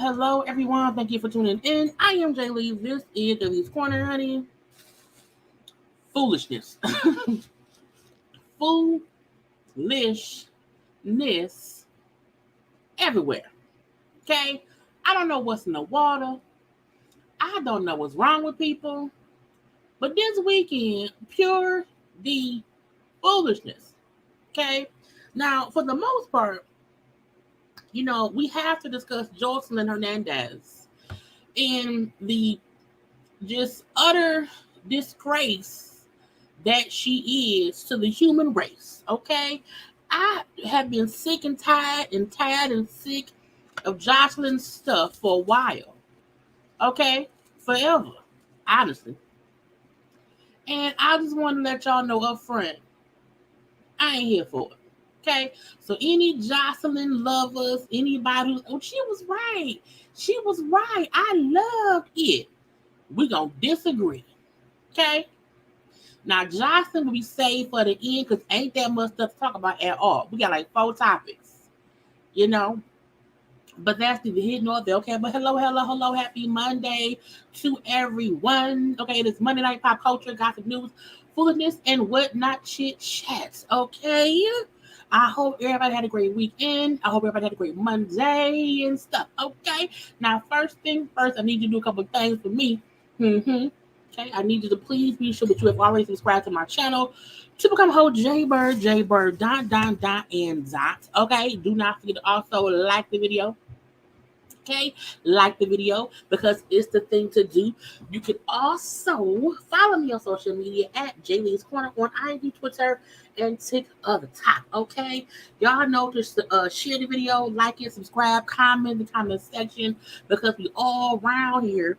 Hello, everyone. Thank you for tuning in. I am Jaylee. This is JayLeesCorner, honey. Foolishness. Foolishness everywhere. Okay? I don't know what's in the water. I don't know what's wrong with people. But this weekend, pure the foolishness. Okay? Now, for the most part, you know, we have to discuss Jocelyn Hernandez and the just utter disgrace that she is to the human race, okay? I have been sick and tired and sick of Jocelyn's stuff for a while, okay? Forever, honestly. And I just want to let y'all know up front, I ain't here for it. Okay, so any Jocelyn lovers, anybody who, she was right. She was right. I loved it. We're going to disagree. Okay? Now, Jocelyn will be saved for the end because ain't that much stuff to talk about at all. We got like 4 topics, you know? But that's neither here nor there. Okay, but hello. Happy Monday to everyone. Okay, it's Monday Night Pop Culture, gossip news, foolishness, and whatnot chit chats. Okay? I hope everybody had a great weekend. I hope everybody had a great Monday and stuff. Okay. Now, first thing first, I need you to do a couple of things for me. Okay. I need you to please be sure that you have already subscribed to my channel to become a whole JayBird, JayBird, ... Okay. Do not forget to also like the video. Okay, like the video because it's the thing to do. You can also follow me on social media at JayLeesCorner on IG, Twitter, and TikTok. Okay, y'all know to share the video, like it, subscribe, comment in the comment section because we all around here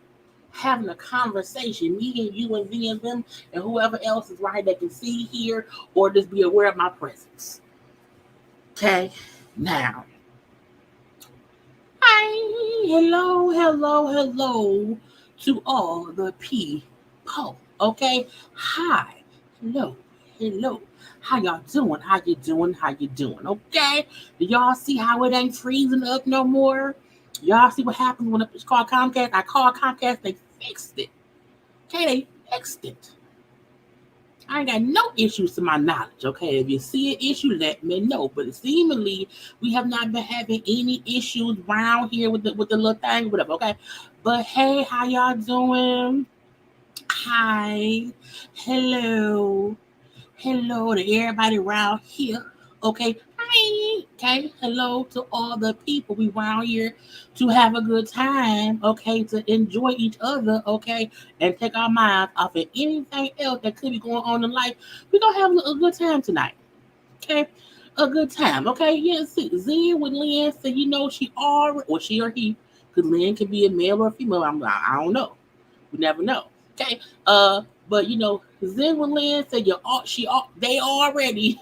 having a conversation, me and you and me and them and whoever else is right that can see here or just be aware of my presence. Okay, now. Hi, hello to all the people. Okay, hi, hello. How y'all doing? How you doing? Okay, do y'all see how it ain't freezing up no more? Y'all see what happens when it's called Comcast? I called Comcast, they fixed it. Okay, they fixed it. I ain't got no issues to my knowledge, okay? If you see an issue, let me know. But seemingly, we have not been having any issues around here with the little thing, whatever, okay? But hey, how y'all doing? Hi, hello, hello to everybody around here. Okay, hi, okay, hello to all the people we around here to have a good time. Okay, to enjoy each other. Okay, and take our minds off of anything else that could be going on in life. We're gonna have a good time tonight. Okay, a good time. Okay, yeah. See, Zen with Lynn said, she already, or she or he, because Lynn can be a male or a female. I don't know. We never know. Okay. But Zen with Lynn said they already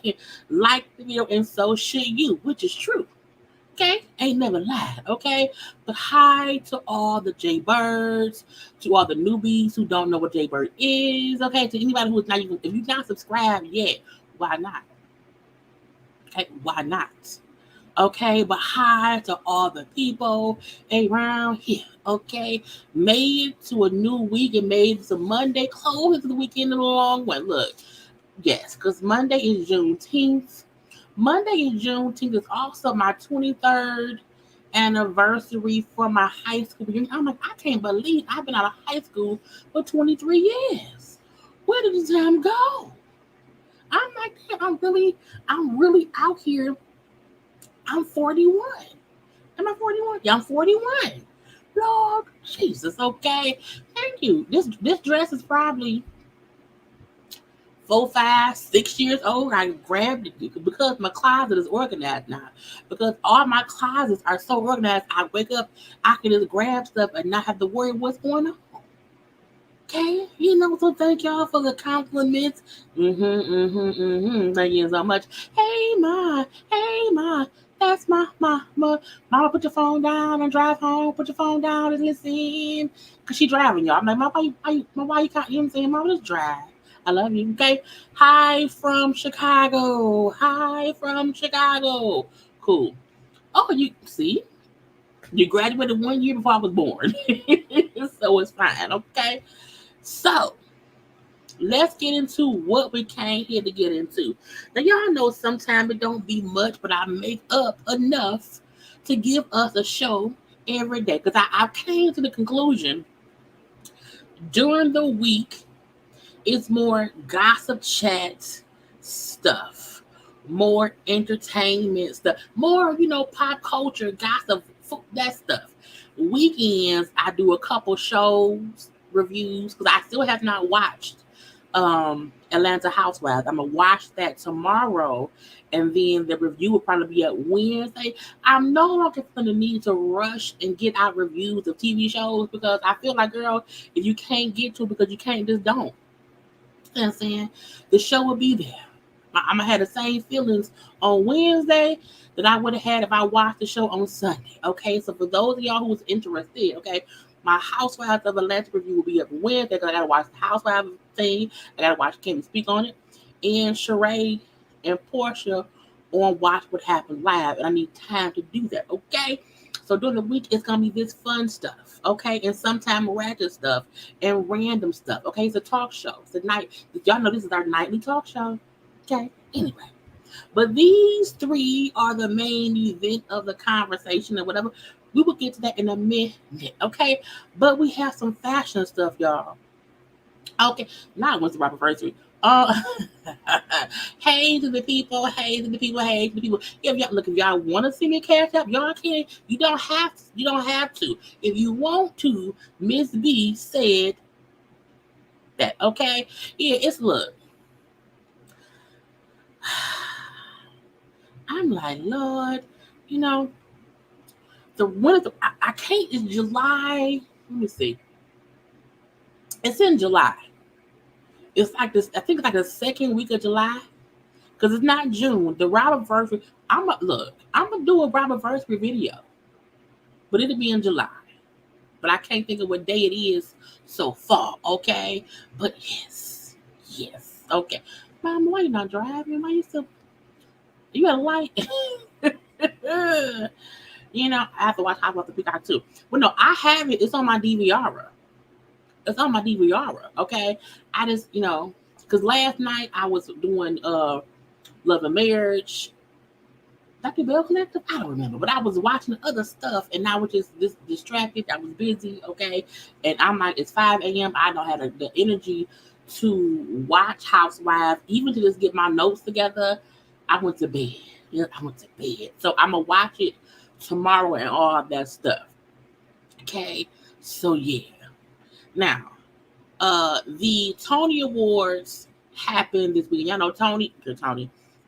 liked the video, and so should you, which is true. Okay, ain't never lied. Okay, but hi to all the JayBirds, to all the newbies who don't know what JayBird is. Okay, to anybody who's not even, if you're not subscribed yet, why not? Okay, why not? Okay, but hi to all the people around here. Okay, made it to a new week and made it to Monday, close to the weekend in a long way. Look, yes, because Monday is Juneteenth. Monday is Juneteenth is also my 23rd anniversary for my high school reunion. I'm like, I can't believe I've been out of high school for 23 years. Where did the time go? I'm like, I'm really out here. I'm 41. Am I 41? Yeah, I'm 41. Lord Jesus, okay. Thank you. This dress is probably 4, 5, 6 years old. I grabbed it because my closet is organized now. Because all my closets are so organized, I wake up, I can just grab stuff and not have to worry what's going on. Okay, so thank y'all for the compliments. Thank you so much. Hey ma, that's my mama. Mama, put your phone down and drive home. Put your phone down and listen. Cause she driving y'all. I'm like, Mama, why you can't, saying? Mama, just drive. I love you. Okay. Hi from Chicago. Cool. Oh, you see, you graduated 1 year before I was born, so it's fine. Okay. So let's get into what we came here to get into. Now, y'all know sometimes it don't be much, but I make up enough to give us a show every day. Because I came to the conclusion during the week, it's more gossip chat stuff, more entertainment stuff, more, pop culture, gossip, that stuff. Weekends, I do a couple shows, reviews, because I still have not watched Atlanta Housewives. I'm gonna watch that tomorrow, and then the review will probably be at Wednesday. I'm no longer gonna need to rush and get out reviews of TV shows because I feel like, girl, if you can't get to it because you can't, just don't. You know what I'm saying? The show will be there. I'm gonna have the same feelings on Wednesday that I would have had if I watched the show on Sunday. Okay, so for those of y'all who was interested, okay, my Housewives of Atlanta review will be up Wednesday because I gotta watch the Housewives thing. I gotta watch Kandi speak on it, and Sheree and Portia on Watch What Happened Live, and I need time to do that. Okay, so during the week it's gonna be this fun stuff, okay, and sometimes miraculous stuff and random stuff. Okay, it's a talk show. It's a night. Y'all know this is our nightly talk show. Okay, anyway. But these three are the main event of the conversation and whatever. We will get to that in a minute, okay? But we have some fashion stuff, y'all. Okay, now I went to Robert first week. Hey to the people, hey to the people, hey to the people. If y'all want to see me cash up, y'all can. You don't have to. You don't have to. If you want to, Miss B said that. Okay, yeah. It's look. I'm like, Lord, the winter. I can't. It's July. Let me see. It's in July. It's like this. I think it's like the second week of July because it's not June. The Robert Versary. I'm gonna do a Robert Versary video, but it'll be in July. But I can't think of what day it is so far. Okay, but yes. Okay, Mom, why you not driving? Why you still? You got a light? I have to watch How About the Peacock too. But no, I have it. It's on my DVR. Okay. I just, because last night I was doing Love and Marriage. Dr. Bell Collective? I don't remember, but I was watching other stuff and I was just distracted. I was busy, okay? And I'm like, it's 5 a.m. I don't have the energy to watch Housewives, even to just get my notes together. I went to bed. Yeah, I went to bed. So I'm going to watch it tomorrow and all that stuff. Okay? So, yeah. Now, the Tony Awards happened this week. Y'all know Tony.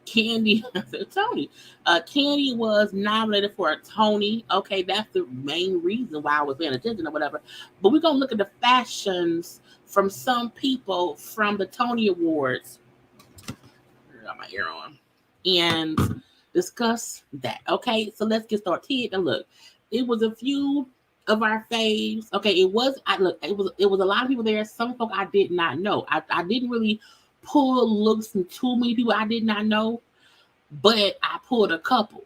Kandi, I said Tony. Kandi was nominated for a Tony. Okay, that's the main reason why I was paying attention or whatever. But we're gonna look at the fashions from some people from the Tony Awards. I got my ear on. And discuss that. Okay, so let's get started. And look, it was a few of our faves. Okay, it was a lot of people there. Some folk I did not know. I didn't really pull looks from too many people I did not know, but I pulled a couple.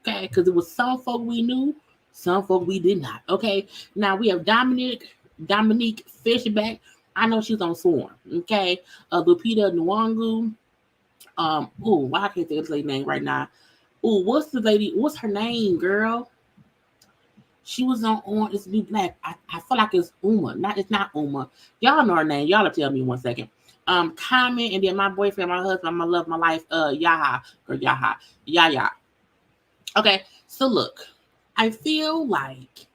Okay, because it was some folk we knew, some folk we did not. Okay, now we have Dominique Fishback. I know she's on Swarm. Okay, Lupita Nyong'o. Why I can't think of the lady's name right now. What's her name, girl? She was on Orange is the New Black. I feel like it's Uma. It's not Uma. Y'all know her name. Y'all tell me 1 second. Comment, and then my boyfriend, my husband, my love, my life, Yaya. Okay, so look, I feel like,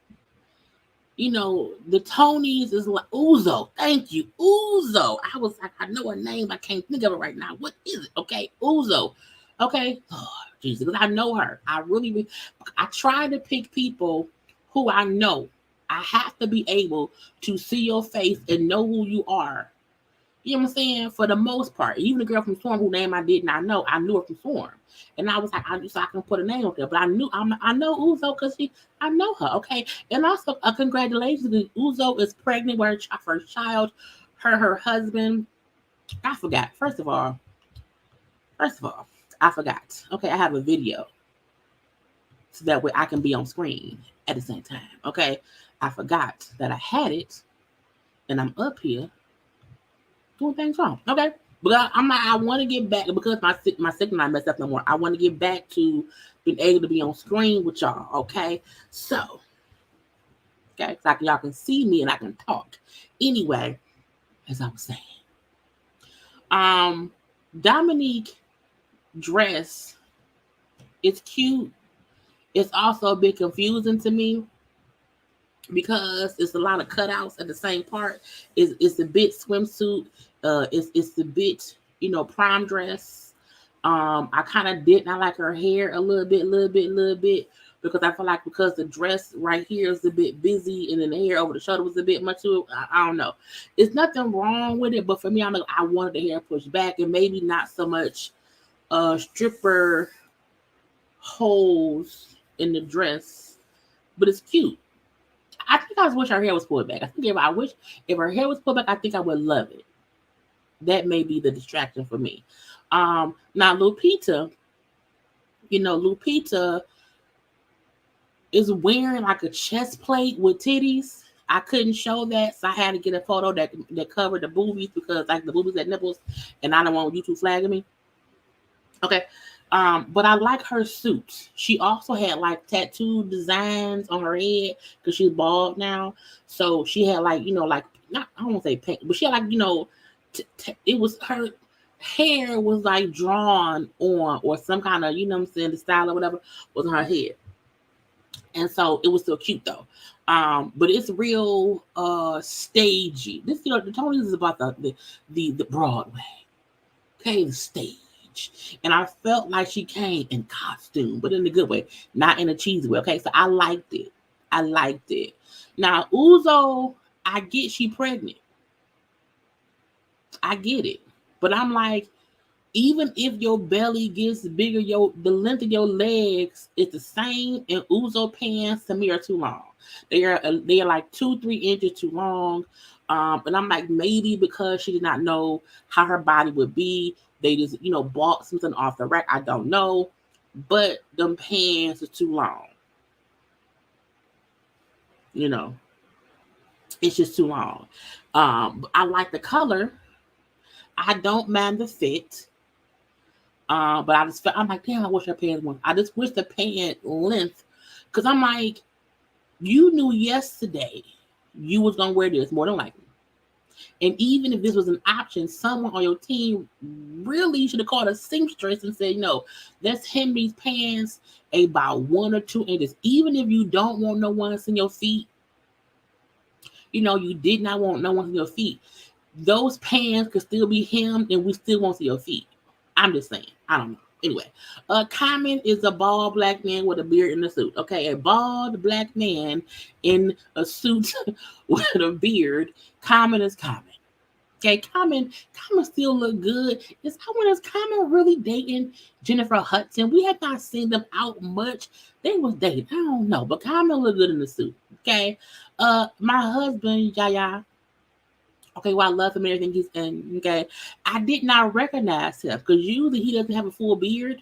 the Tonys is like Uzo. Thank you, Uzo. I was like, I know her name, I can't think of it right now. What is it? Okay, Uzo. Okay, oh Jesus, because I know her. I try to pick people who I know. I have to be able to see your face and know who you are. You know what I'm saying? For the most part, even the girl from Swarm, whose name I did not know, I knew her from Swarm, and I was like, I can put a name up there. But I know Uzo because I know her. Okay, and also congratulations, Uzo is pregnant with her first child. Her husband, I forgot. First of all, I forgot. Okay, I have a video, so that way I can be on screen at the same time. Okay, I forgot that I had it, and I'm up here doing things wrong. Okay, but I want to get back because my signal not messed up no more. I want to get back to being able to be on screen with y'all. Okay, so y'all can see me and I can talk. Anyway, as I was saying, Dominique dress is cute. It's also a bit confusing to me because it's a lot of cutouts at the same part. It's a bit swimsuit. It's a bit, prom dress. I kind of did not like her hair a little bit because I feel like because the dress right here is a bit busy and then the hair over the shoulder was a bit much too. I don't know. It's nothing wrong with it, but for me, I wanted the hair pushed back and maybe not so much stripper holes in the dress, but it's cute. I think I wish her hair was pulled back. I think if her hair was pulled back, I think I would love it. That may be the distraction for me. Now Lupita, Lupita is wearing like a chest plate with titties. I couldn't show that, so I had to get a photo that covered the boobies because like the boobies had nipples, and I don't want YouTube flagging me. Okay. But I like her suit. She also had like tattoo designs on her head because she's bald now. So she had like, like not I don't want to say pink, but she had like, it was her hair was like drawn on or some kind of, the style or whatever was on her head. And so it was still cute though. But it's real stagey. This, the Tonys is about the Broadway. Okay, the stage. And I felt like she came in costume, but in a good way, not in a cheesy way. Okay, so I liked it. Now, Uzo, I get she pregnant. I get it. But I'm like, even if your belly gets bigger, the length of your legs is the same, and Uzo pants to me are too long. They are like 2-3 inches too long. And I'm like, maybe because she did not know how her body would be, they just, bought something off the rack. I don't know. But them pants are too long. It's just too long. I like the color. I don't mind the fit. But I just felt, I'm like, damn, I wish her pants were. I just wish the pant length, because I'm like, you knew yesterday you was gonna wear this more than likely. And even if this was an option, someone on your team really should have called a seamstress and said, no, let's hem these pants about 1 or 2 inches. Even if you don't want no one in your feet, you did not want no one in your feet. Those pants could still be hemmed and we still won't see your feet. I'm just saying. I don't know. Anyway, Common is a bald black man with a beard and a suit. Okay, a bald black man in a suit with a beard. Common is Common. Okay, Common still look good. Is Common really dating Jennifer Hudson? We have not seen them out much. They was dating. I don't know, but Common look good in the suit. Okay, my husband Yaya. Okay, well, I love him and everything he's in. Okay, I did not recognize him because usually he doesn't have a full beard,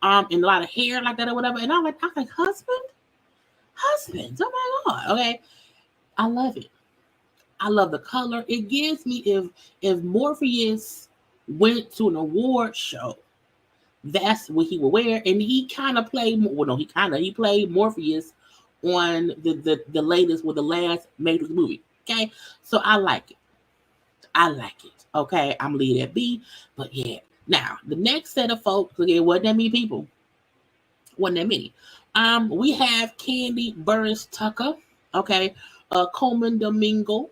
and a lot of hair like that or whatever. And I'm like, husband, oh my god. Okay, I love it. I love the color. It gives me if Morpheus went to an award show, that's what he would wear. And he kind of played. Well, no, he played Morpheus on the latest with the last Matrix movie. Okay, so I like it. Okay, I'm leave that be. But yeah, now the next set of folks. Okay, wasn't that many people. Wasn't that many. We have Kandi Burris Tucker. Okay, Coleman Domingo.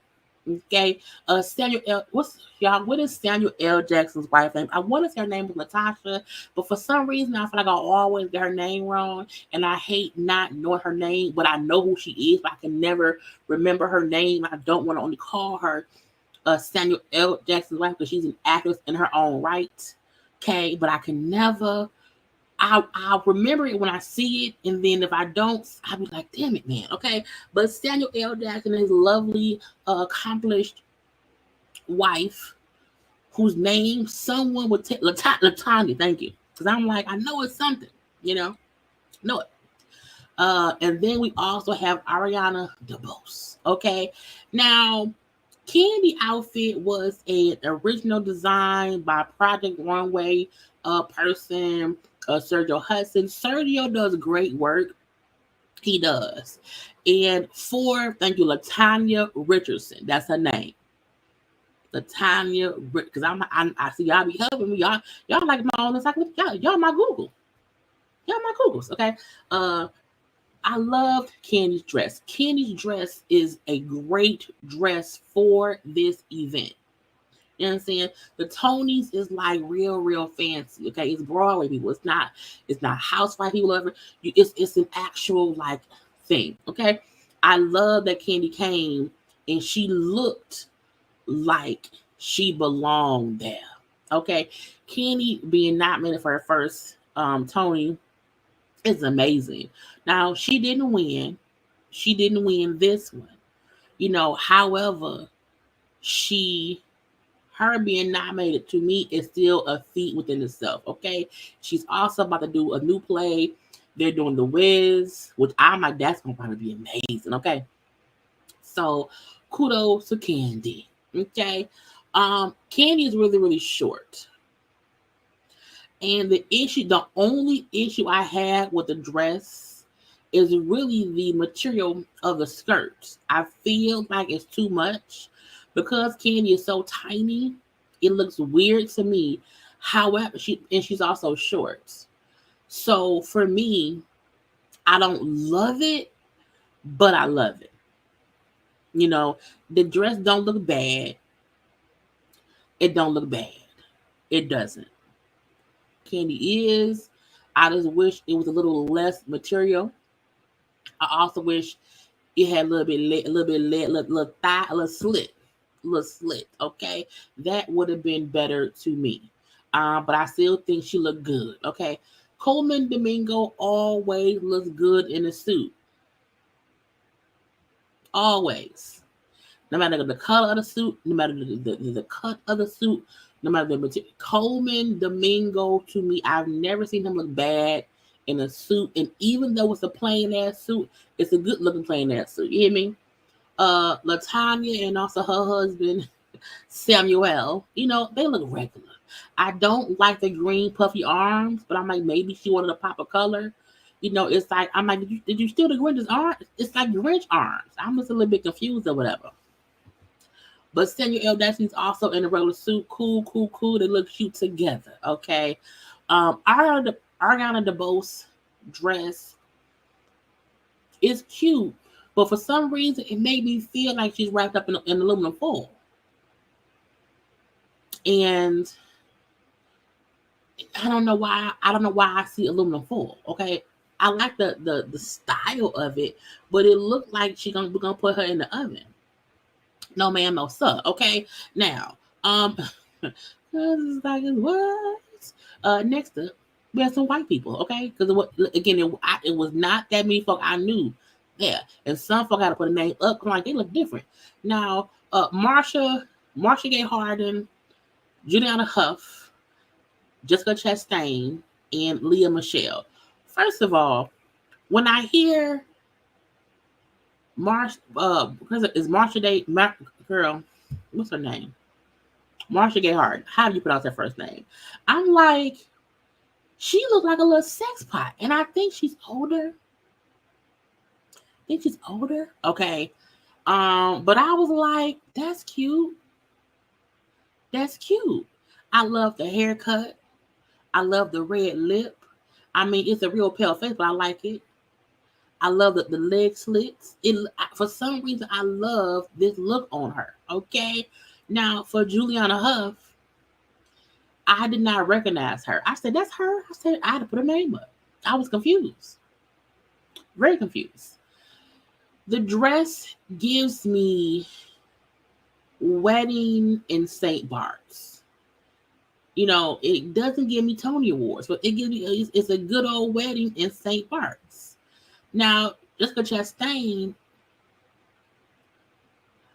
Okay, Samuel L. What is Samuel L. Jackson's wife's name? I want to say her name was Natasha, but for some reason I feel like I always get her name wrong, and I hate not knowing her name, but I know who she is, but I can never remember her name. I don't want to only call her Samuel L. Jackson's wife because she's an actress in her own right. Okay, but I can never. I'll remember it when I see it, and then if I don't, I'll be like, damn it, man. Okay, but Samuel L. Jackson and his lovely, accomplished wife, whose name someone would take, Latanya, thank you. Because I'm like, I know it's something, know it. And then we also have Ariana DeBose. Okay, now Kandi outfit was an original design by Project Runway person, Sergio Hudson. Sergio does great work. He does. And thank you, Latanya Richardson. That's her name. Latanya, because I see y'all be helping me. Y'all like my own encyclopedia. Y'all my Google. Y'all my Googles. Okay. I loved Kandi's dress. Kandi's dress is a great dress for this event. You know what I'm saying? The Tonys is like real fancy. Okay, it's Broadway people. It's not housewife people. It's an actual like thing. Okay, I love that Kandi came and she looked like she belonged there. Okay, Kandi being nominated for her first Tony is amazing. Now she didn't win. She didn't win this one. However, her being nominated to me is still a feat within itself. Okay, she's also about to do a new play. They're doing The Wiz, which I'm like, that's gonna probably be amazing. Okay, so kudos to Kandi. Okay, Kandi is really short, and the only issue I had with the dress is really the material of the skirts. I feel like it's too much. Because Kandi is so tiny, it looks weird to me. However, she's also short. So for me, I don't love it, but I love it. The dress don't look bad. It don't look bad. It doesn't. Kandi is. I just wish it was a little less material. I also wish it had a little thigh, a little slit, okay? That would have been better to me. But I still think she looked good, okay? Coleman Domingo always looks good in a suit. Always. No matter the color of the suit, no matter the cut of the suit, no matter the material. Coleman Domingo, to me, I've never seen him look bad in a suit. And even though it's a plain ass suit, it's a good looking plain ass suit. You hear me? Latanya and also her husband, Samuel, they look regular. I don't like the green puffy arms, but I'm like, maybe she wanted to pop a color. It's like, I'm like, did you steal the Grinch's arms? It's like Grinch arms. I'm just a little bit confused or whatever. But Samuel L. Jackson's also in a regular suit. Cool, cool, cool. They look cute together. Okay. Ariana DeBose dress is cute, but for some reason it made me feel like she's wrapped up in aluminum foil. And I don't know why I see aluminum foil. Okay. I like the style of it, but it looked like we're gonna put her in the oven. No ma'am, no sir. Okay. Now, like what? Next up, we have some white people. Okay, because it was not that many folk I knew there, and some folk had to put a name up. Like they look different. Now, Marcia Gay Harden, Juliana Huff, Jessica Chastain, and Leah Michelle. First of all, when I hear is Marcia Day girl, what's her name? Marcia Gay Harden. How do you pronounce her first name? I'm like, she looked like a little sex pot, and I think she's older. Okay. But I was like, that's cute. That's cute. I love the haircut. I love the red lip. I mean, it's a real pale face, but I like it. I love the leg slits. For some reason, I love this look on her. Okay. Now, for Juliana Huff, I did not recognize her. I said, that's her. I said, I had to put her name up. I was confused. Very confused. The dress gives me wedding in St. Bart's. It doesn't give me Tony Awards, but it gives me, it's a good old wedding in St. Bart's. Now, Jessica Chastain,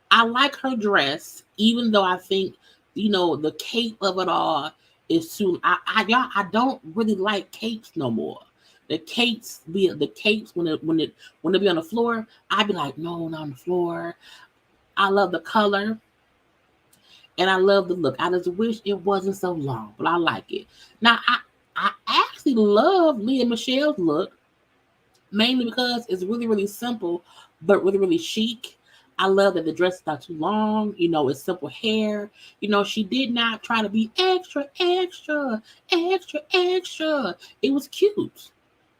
I like her dress, even though I think, the cape of it all is too. I don't really like capes no more. The capes when they be on the floor, I'd be like, no, not on the floor. I love the color, and I love the look. I just wish it wasn't so long, but I like it. Now, I actually love Leah Michelle's look, mainly because it's really, really simple, but really, really chic. I love that the dress is not too long. It's simple hair. She did not try to be extra, extra, extra, extra. It was cute.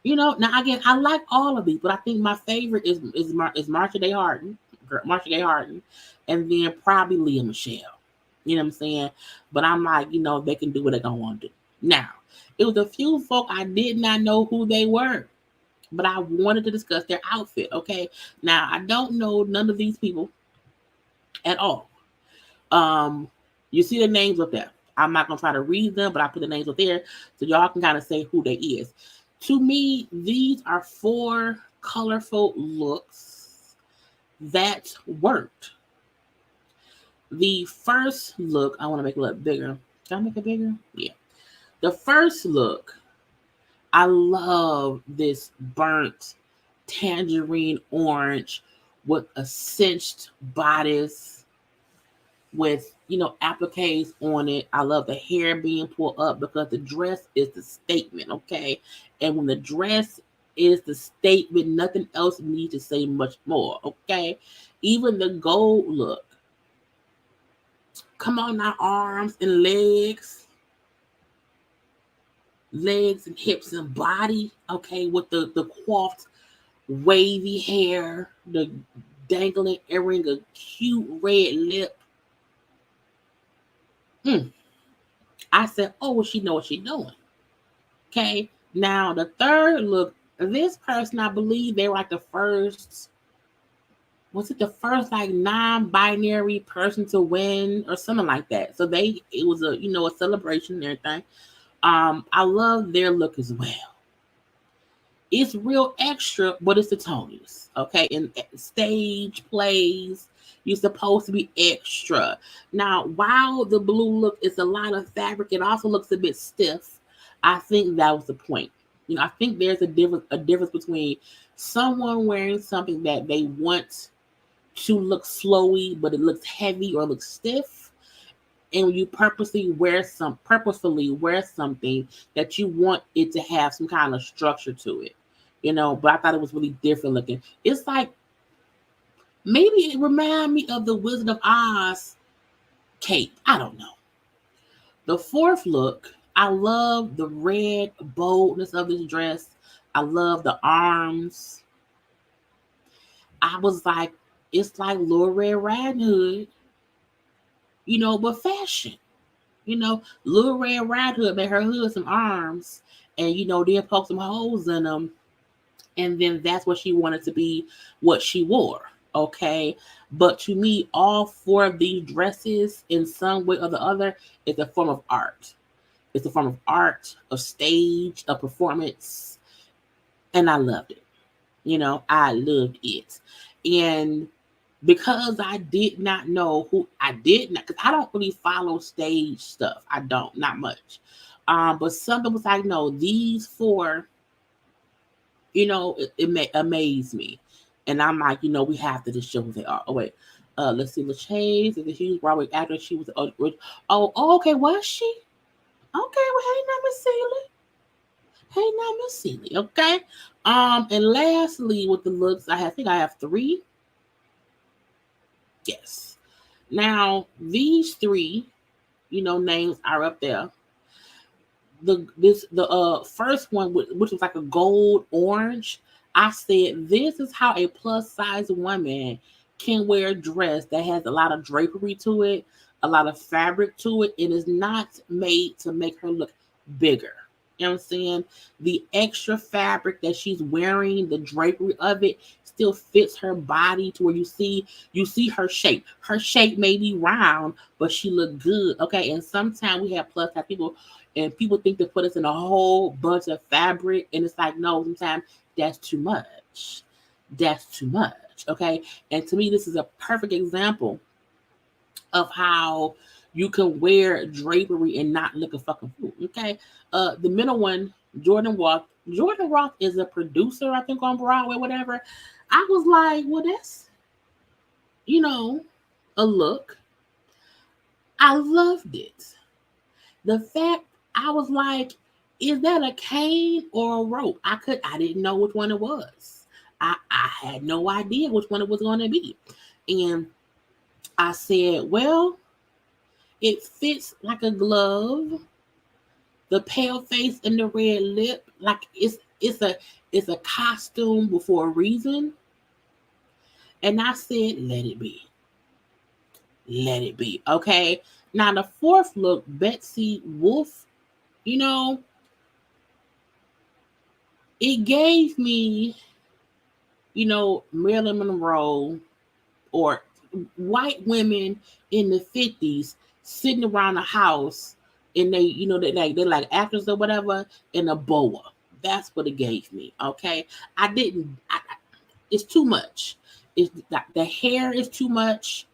Now again, I like all of these, but I think my favorite is Marcia Gay Harden, and then probably Leah Michelle. You know what I'm saying? But I'm like, they can do what they're gonna want to do. Now, it was a few folk I did not know who they were, but I wanted to discuss their outfit. Okay. Now, I don't know none of these people at all. You see the names up there. I'm not going to try to read them, but I put the names up there so y'all can kind of say who they is. To me, these are 4 colorful looks that worked. The first look, I want to make it a little bigger. Can I make it bigger? Yeah. The first look, I love this burnt tangerine orange with a cinched bodice with, appliques on it. I love the hair being pulled up because the dress is the statement, okay? And when the dress is the statement, nothing else needs to say much more, okay? Even the gold look. Come on now, arms and legs and hips and body, okay, with the coiffed wavy hair, the dangling earring, a cute red lip. I said, oh, well, she know what she's doing. Okay, now the third look, this person, I believe they were like the first like non-binary person to win or something like that. So it was a celebration and everything. I love their look as well. It's real extra, but it's the Tonys, okay? In stage plays, you're supposed to be extra. Now, while the blue look is a lot of fabric, it also looks a bit stiff. I think that was the point. I think there's a difference between someone wearing something that they want to look flowy, but it looks heavy or looks stiff. And you purposefully wear something that you want it to have some kind of structure to it, but I thought it was really different looking. It's like, maybe it reminded me of the Wizard of Oz cape. I don't know. The fourth look, I love the red boldness of this dress. I love the arms. I was like, it's like Little Red Riding Hood, but fashion. Little Red Riding Hood made her hood some arms and, then poke some holes in them. And then that's what she wanted to be, what she wore. Okay. But to me, all four of these dresses in some way or the other is a form of art. It's a form of art, of stage, of performance. And I loved it. I loved it. And because I did not know because I don't really follow stage stuff. I don't, not much. But something was like, no, these four, it amazed me. And I'm like, we have to just show who they are. Oh, wait. Let's see. LaChaze is a huge Broadway actress. She was, okay. Was she? Okay. Well, hey, now, Miss Seeley. Hey, now, Miss Seeley. Okay. And lastly, with the looks, I think I have 3. Yes. Now, these 3, names are up there. The first one, which was like a gold orange, I said, this is how a plus size woman can wear a dress that has a lot of drapery to it, a lot of fabric to it. It is not made to make her look bigger. You know what I'm saying? The extra fabric that she's wearing, the drapery of it still fits her body to where you see her shape. Her shape may be round, but she look good. Okay. And sometimes we have plus size people and people think to put us in a whole bunch of fabric. And it's like, no, sometimes that's too much. That's too much. Okay. And to me, this is a perfect example of how you can wear drapery and not look a fucking fool. Okay. The middle one, Jordan Roth. Jordan Roth is a producer, I think, on Broadway, whatever. I was like, well, that's, a look. I loved it. The fact I was like, is that a cane or a rope? I didn't know which one it was. I had no idea which one it was going to be. And I said, well, it fits like a glove. The pale face and the red lip, like it's a costume for a reason. And I said, let it be. Let it be. Okay. Now the fourth look, Betsy Wolf, it gave me, Marilyn Monroe or white women in the 50s sitting around the house and they, they're like actors or whatever in a boa. That's what it gave me. Okay. It's too much. It's the hair is too much.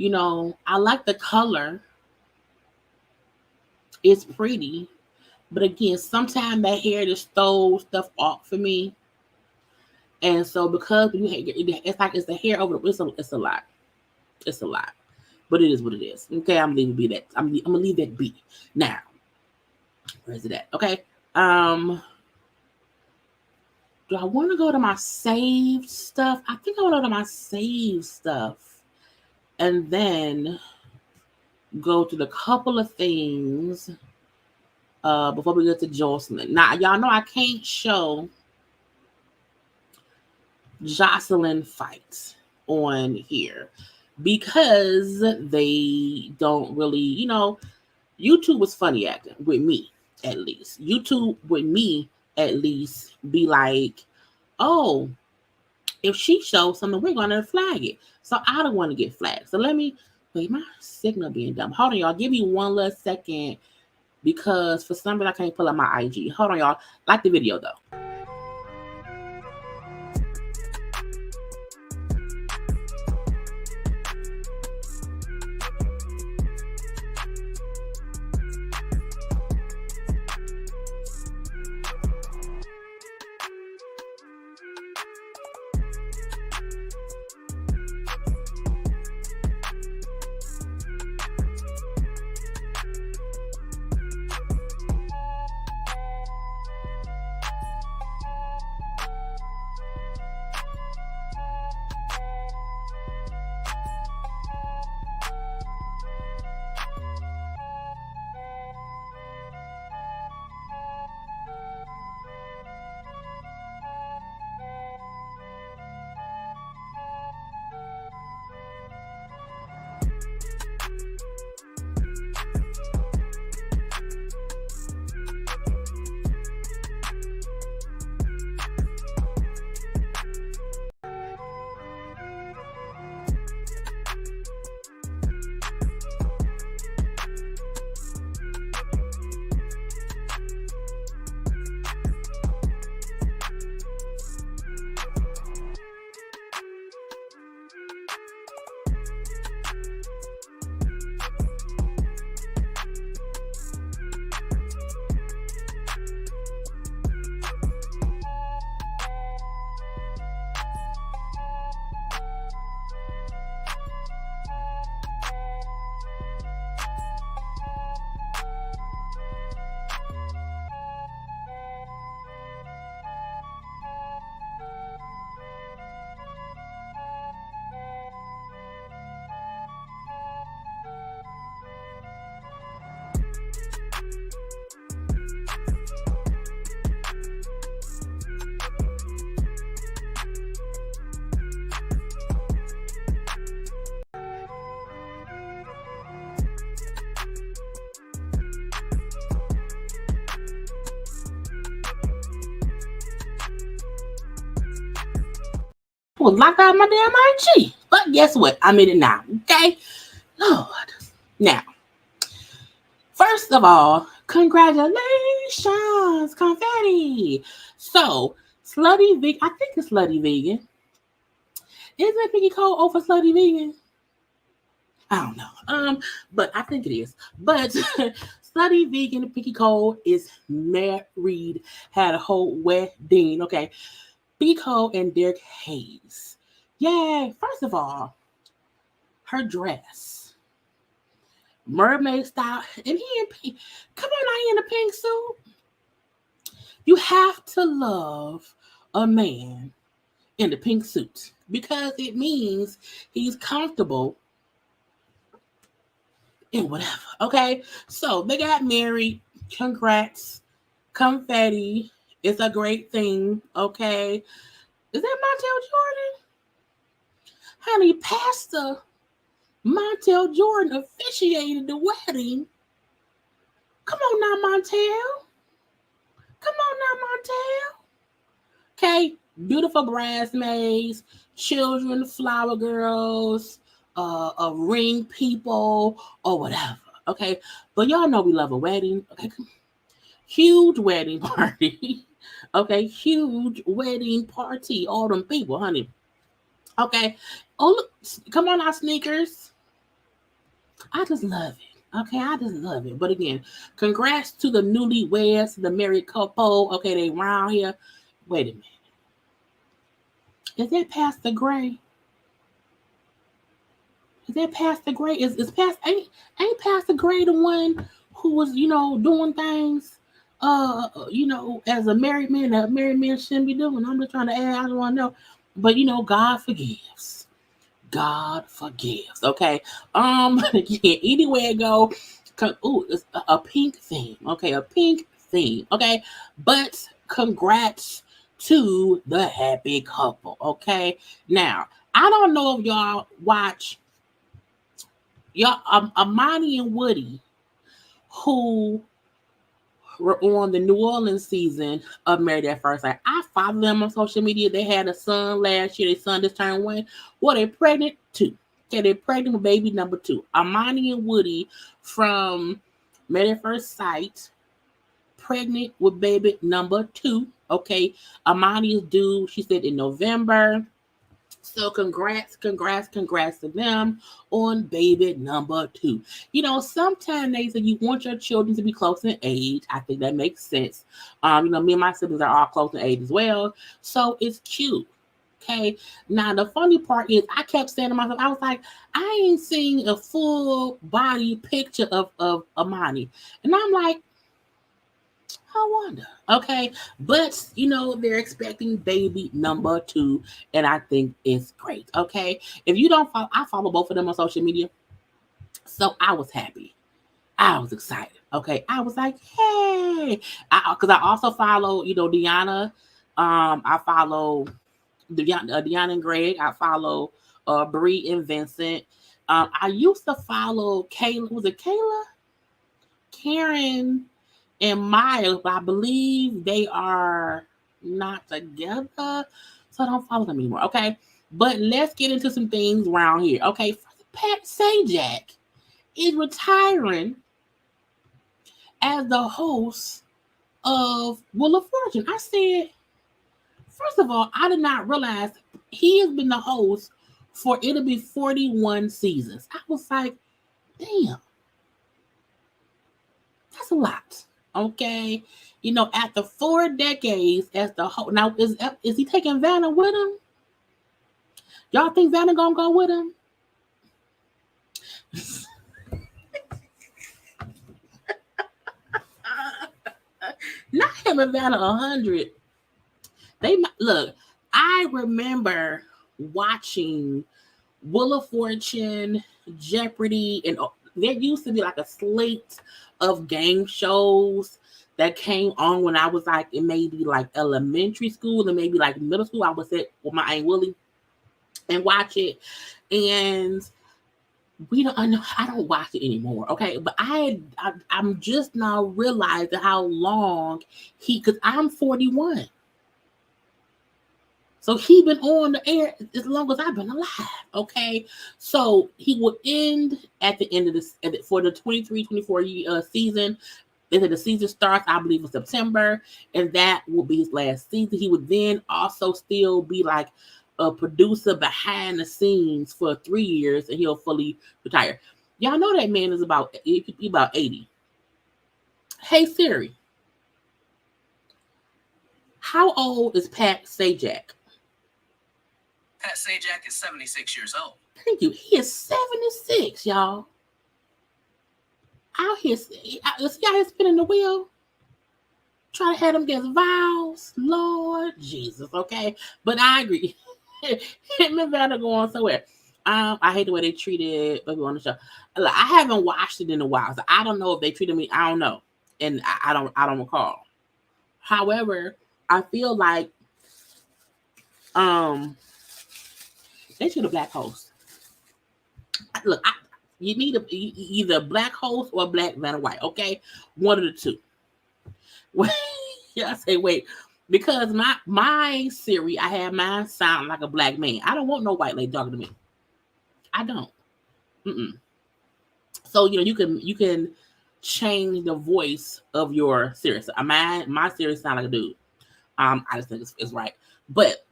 I like the color. It's pretty. But again, sometimes that hair just throws stuff off for me. And so because it's like it's the hair over it's a lot. It's a lot. But it is what it is. Okay, I'm gonna leave it I'm gonna leave that be. Now, where's it at? Okay. Do I want to go to my saved stuff? I think I want to go to my saved stuff. And then go to the couple of things before we get to Jocelyn. Now, y'all know I can't show Jocelyn fights on here because they don't really, YouTube was funny acting with me, at least. YouTube with me, at least, be like, oh, if she shows something, we're going to flag it. So I don't want to get flagged. So let me, wait, my signal being dumb. Hold on, y'all. Give me one last second because for some reason I can't pull up my IG. Hold on, y'all. Like the video, though. I was locked out of my damn IG. But guess what? I'm in it now. Okay? Lord. Now, first of all, congratulations, confetti. So, Slutty Vegan, I think it's Slutty Vegan. Isn't it Pinky Cole over Slutty Vegan? I don't know. But I think it is. But Slutty Vegan Pinky Cole is married, had a whole wedding. Okay. Pinky Cole and Derek Hayes. Yeah, first of all, her dress. Mermaid style. And he in pink. Come on, I in a pink suit. You have to love a man in the pink suit because it means he's comfortable in whatever. Okay, so they got married. Congrats, confetti. It's a great thing. Okay, is that Montel Jordan? Honey, Pastor Montel Jordan officiated the wedding. Come on now, Montel. Come on now, Montel. Okay, beautiful bridesmaids, children, flower girls, ring people, or whatever. Okay, but y'all know we love a wedding. Okay, huge wedding party. Okay, huge wedding party. All them people, honey. Okay, oh look, come on, our sneakers. I just love it. Okay, I just love it. But again, congrats to the newlyweds, the married couple. Okay, they round here. Wait a minute. Is that Pastor Gray? Is that Pastor Gray? Is Pastor ain't Pastor Gray the one who was, doing things as a married man shouldn't be doing? I'm just trying to add, I don't want to know. But God forgives. God forgives. Okay. Anywhere I go, it's a pink theme. Okay, a pink theme. Okay, but congrats to the happy couple. Okay, now I don't know if y'all watch Amani and Woody, who were on the New Orleans season of Married at First Sight. I follow them on social media. They had a son last year. Their son just turned 1. Well, they're pregnant 2. Okay, they're pregnant with baby number 2. Amani and Woody from Married at First Sight, pregnant with baby number 2. Okay, Amani is due, she said, in November. So congrats to them on baby number 2. Sometimes they say you want your children to be close in age. I think that makes sense. Me and my siblings are all close in age as well. So it's cute. Okay. Now the funny part is I kept saying to myself, I was like, I ain't seen a full body picture of Amani. And I'm like, I wonder. Okay. But, they're expecting baby number 2. And I think it's great. Okay. If you don't follow, I follow both of them on social media. So I was happy. I was excited. Okay. I was like, hey. Because I also follow, Deanna. I follow Deanna and Greg. I follow Bree and Vincent. I used to follow Kayla. Was it Kayla? Karen and Miles, but I believe they are not together, so I don't follow them anymore. Okay, but let's get into some things around here. Okay, Pat Sajak is retiring as the host of Wheel of Fortune. I said, first of all, I did not realize he has been the host for it'll be 41 seasons. I was like, damn, that's a lot. Okay, after 4 decades as the host. Now, is he taking Vanna with him? Y'all think Vanna gonna go with him? Not him and Vanna 100. They look. I remember watching Wheel of Fortune, Jeopardy, and there used to be like a slate of game shows that came on when I was like in maybe like elementary school and maybe like middle school. I would sit with my Aunt Willie and watch it. And I don't watch it anymore. Okay. But I'm just now realizing how long because I'm 41. So he been on the air as long as I've been alive. Okay. So he will end at the end of this for the 23-24 season. The season starts, I believe, in September, and that will be his last season. He would then also still be like a producer behind the scenes for 3 years, and he'll fully retire. Y'all know that man is about 80. Hey Siri, how old is Pat Sajak? Pat Sajak is 76 years old. Thank you. He is 76, y'all. Out here, see out here spinning the wheel. Try to have them get vows. Lord Jesus, okay? But I agree. Him and Vanna going somewhere. I hate the way they treated baby on the show. Look, I haven't watched it in a while, so I don't know if they treated me. I don't know, and I don't recall. However, I feel like they should have black host. Look, you need either a black host or a black Vanna White. Okay, one of the two. Wait, yeah, I say wait. Because my Siri, I have mine sound like a black man. I don't want no white lady talking to me. I don't. Mm-mm. So you can change the voice of your Siri. So my Siri sound like a dude. I just think it's right. But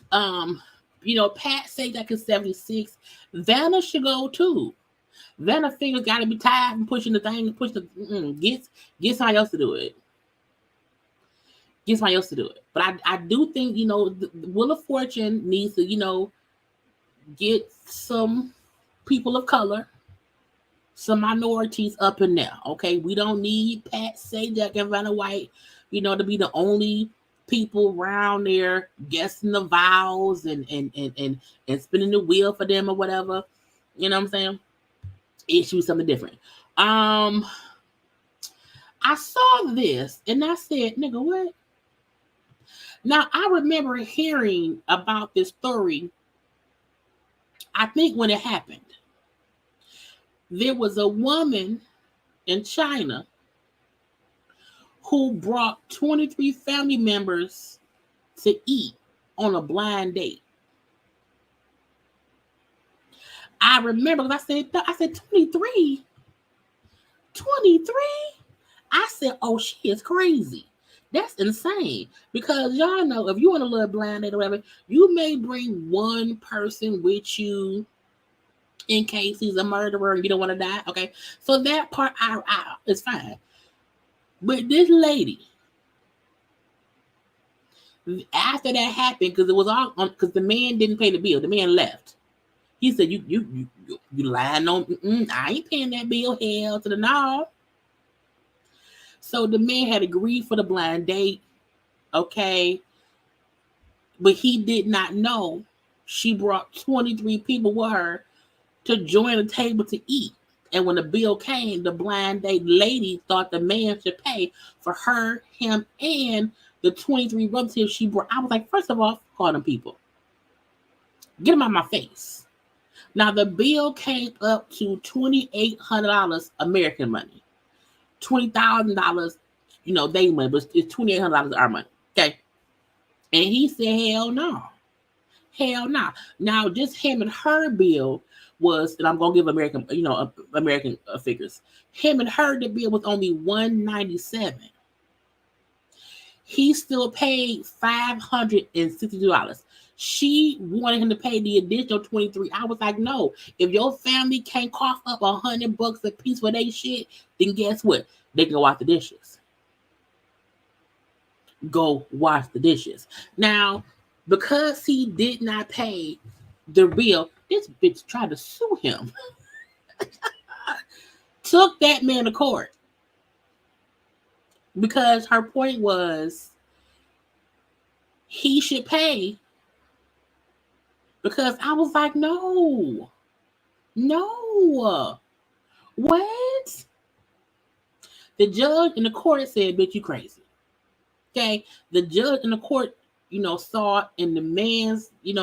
Pat Sajak is 76. Vanna should go too. Vanna fingers got to be tired from pushing the thing. Get somebody else to do it. Get somebody else to do it. But I do think the Wheel of Fortune needs to get some people of color, some minorities up in there. Okay, we don't need Pat Sajak and Vanna White, to be the only people around there guessing the vows and spinning the wheel for them or whatever. You know what I'm saying? It should be something different. I saw this and I said, nigga, what? Now I remember hearing about this story. I think when it happened, there was a woman in China who brought 23 family members to eat on a blind date. I remember because I said 23. 23? I said, oh, she is crazy. That's insane. Because y'all know if you want a little blind date or whatever, you may bring one person with you in case he's a murderer and you don't want to die. Okay. So that part I is fine. But this lady, after that happened, because it was all because the man didn't pay the bill, the man left. He said, "You lying on? I ain't paying that bill. Hell to the no." So the man had agreed for the blind date, okay, but he did not know she brought 23 people with her to join the table to eat. And when the bill came, the blind date lady thought the man should pay for her, him, and the 23 relatives she brought. I was like, first of all, call them people. Get them out of my face. Now, the bill came up to $2,800 American money. $20,000, they money, but it's $2,800 our money. Okay. And he said, hell no. Hell no. Now, just him and her bill was, and I'm gonna give American, American figures. Him and her, the bill was only $197. He still paid $562. She wanted him to pay the additional 23. I was like, no. If your family can't cough up $100 a piece for their shit, then guess what? They can go wash the dishes. Go wash the dishes. Now, because he did not pay the bill, this bitch tried to sue him. Took that man to court. Because her point was he should pay. Because I was like, no. What? The judge in the court said, bitch, you crazy. Okay? The judge in the court, saw it in the man's, he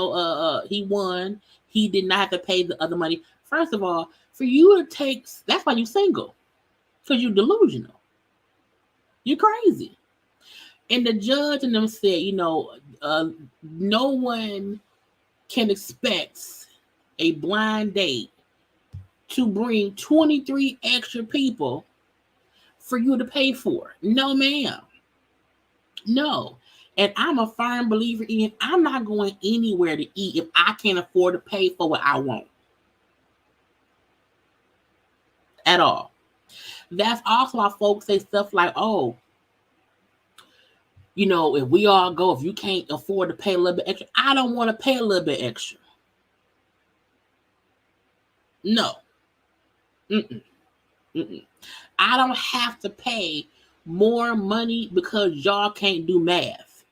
won. He did not have to pay the other money. First of all, for you to take, that's why you're single. Because you're delusional. You're crazy. And the judge and them said, No one can expect a blind date to bring 23 extra people for you to pay for. No, ma'am. No. And I'm a firm believer in I'm not going anywhere to eat if I can't afford to pay for what I want. At all. That's also why folks say stuff like, oh, you know, if we all go, if you can't afford to pay a little bit extra, I don't want to pay a little bit extra. No. Mm-mm. Mm-mm. I don't have to pay more money because y'all can't do math.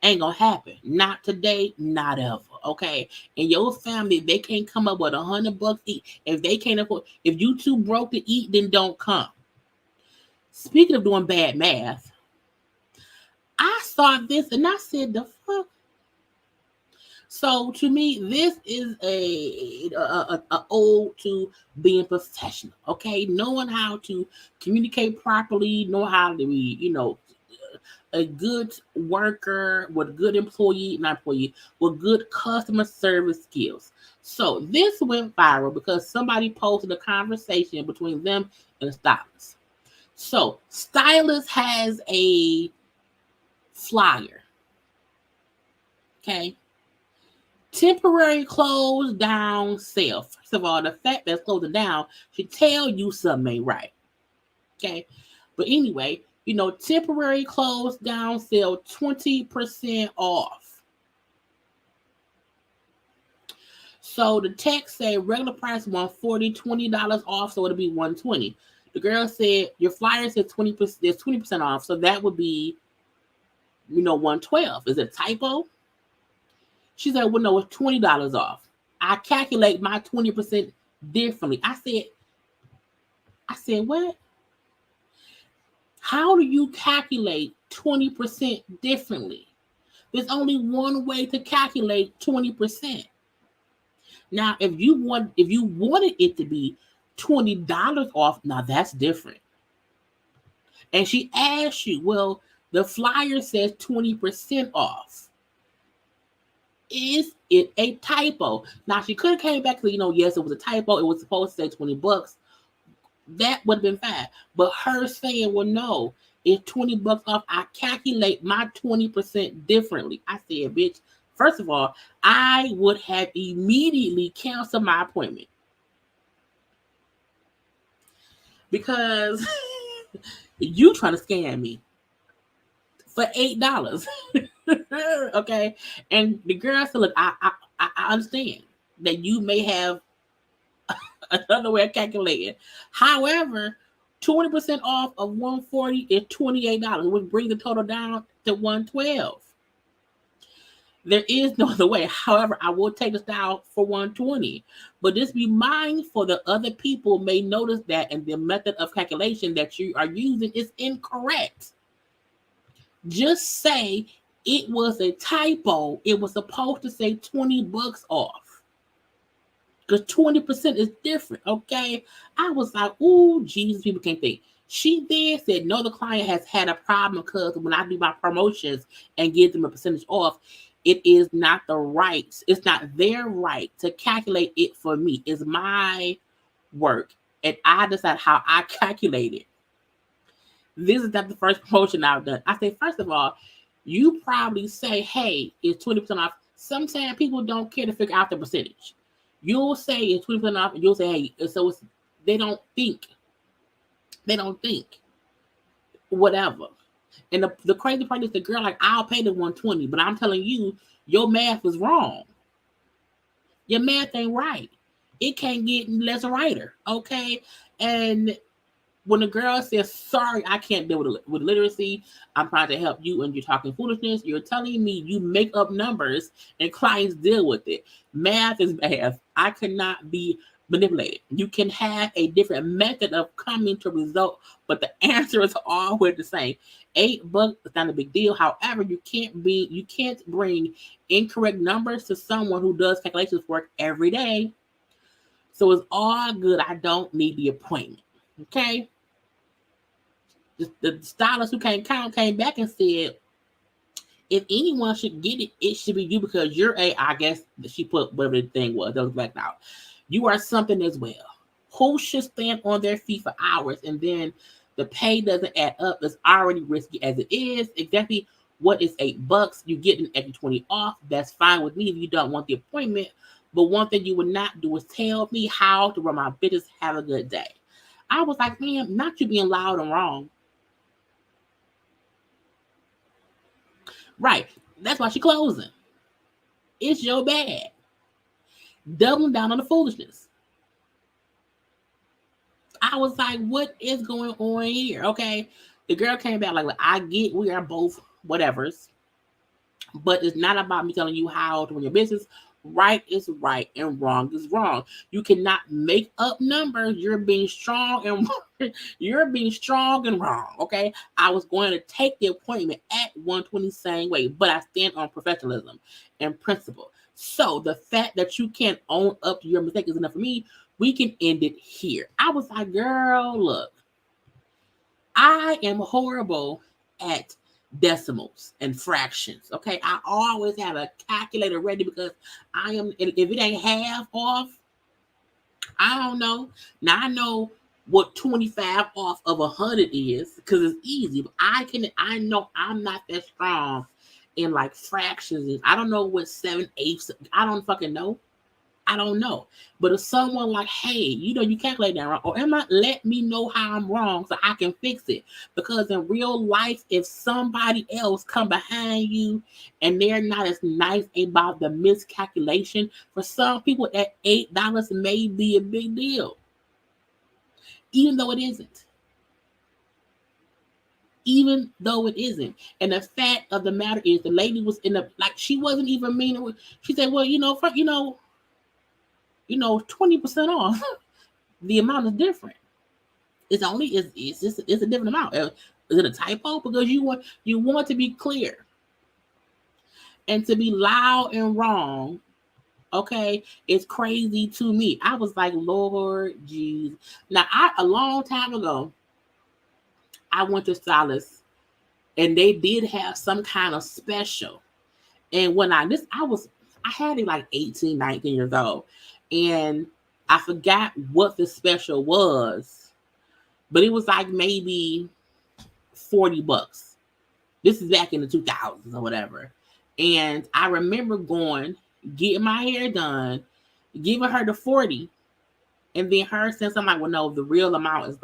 Ain't gonna happen. Not today, not ever. Okay. And your family, if they can't come up with $100 eat, if they can't afford, if you too broke to eat, then don't come. Speaking of doing bad math, I saw this and I said, the fuck? So to me, this is a ode to being professional. Okay, knowing how to communicate properly, know how to be, you know, a good worker, with good employee, not employee, with good customer service skills. So this went viral because somebody posted a conversation between them and the stylist. So stylist has a flyer. Okay. Temporary closed down sale. First of all, the fact that it's closing down should tell you something ain't right. Okay. But anyway, you know, temporary closed down sale, 20% off. So the text said regular price $140, $20 off, so it'll be $120. The girl said your flyer said 20%, there's 20% off, so that would be, you know, $112. Is it a typo? She said, well, no, it's $20 off. I calculate my 20% differently. I said, what? How do you calculate 20% differently? There's only one way to calculate 20%. Now, if you wanted it to be $20 off, now that's different. And she asked you, well, the flyer says 20% off. Is it a typo? Now she could have came back to, you know, yes, it was a typo. It was supposed to say $20. That would have been fine. But her saying, well, no, it's $20 off. I calculate my 20% differently. I said, bitch, first of all, I would have immediately canceled my appointment. Because you trying to scam me for $8. Okay. And the girl said, look, I understand that you may have another way of calculating. However, 20% off of $140 is $28, which brings the total down to $112. There is no other way. However, I will take this down for $120. But just be mindful that other people may notice that and the method of calculation that you are using is incorrect. Just say it was a typo. It was supposed to say $20 off. Because 20% is different, okay? I was like, ooh, Jesus, people can't think. She then said, no, the client has had a problem because when I do my promotions and give them a percentage off, it is not the right, it's not their right to calculate it for me. It's my work, and I decide how I calculate it. This is not the first promotion I've done. I say, first of all, you probably say, hey, it's 20% off. Sometimes people don't care to figure out the percentage. You'll say it's 20% off, and you'll say, hey, so it's, they don't think. They don't think. Whatever. And the crazy part is the girl, like, I'll pay the $120, but I'm telling you, your math is wrong. Your math ain't right. It can't get less righter, okay? And when the girl says, sorry, I can't deal with literacy, I'm trying to help you and you're talking foolishness, you're telling me you make up numbers and clients deal with it. Math is math. I cannot be manipulated. You can have a different method of coming to result, but the answer is always the same. $8 is not a big deal. However, you can't bring incorrect numbers to someone who does calculations work every day. So it's all good. I don't need the appointment. Okay. The stylist who can't count came back and said, if anyone should get it, it should be you because you're I guess she put whatever the thing was that was blacked out. You are something as well. Who should stand on their feet for hours and then the pay doesn't add up? It's already risky as it is. Exactly what is $8? You get an extra 20 off. That's fine with me if you don't want the appointment. But one thing you would not do is tell me how to run my business. Have a good day. I was like, man, not you being loud and wrong. Right. That's why she closing. It's your bad. Doubling down on the foolishness. I was like, what is going on here? Okay. The girl came back like I get we are both whatevers. But it's not about me telling you how to run your business. Right is right and wrong is wrong. You cannot make up numbers. You're being strong and you're being strong and wrong. Okay. I was going to take the appointment at 120 same way, but I stand on professionalism and principle. So the fact that you can't own up to your mistake is enough for me. We can end it here. I was like, girl, look, I am horrible at decimals and fractions. Okay. I always have a calculator ready because I am, if it ain't half off, I don't know. Now I know what 25 off of 100 is because it's easy, but I know I'm not that strong in like fractions. I don't know what 7/8. I don't fucking know. I don't know. But if someone like, hey, you calculate that wrong, or let me know how I'm wrong so I can fix it. Because in real life, if somebody else come behind you and they're not as nice about the miscalculation, for some people that $8 may be a big deal. Even though it isn't. Even though it isn't. And the fact of the matter is the lady was she wasn't even mean. She said, well, 20% off. The amount is different. It's a different amount. Is it a typo? Because you want to be clear and to be loud and wrong. Okay, it's crazy to me. I was like, Lord Jesus. Now, a long time ago, I went to Stylist, and they did have some kind of special. And when I had it like 18, 19 years old, and I forgot what the special was, but it was like maybe $40. This is back in the 2000s or whatever. And I remember getting my hair done, giving her the 40, and then her saying something like, well, no, the real amount is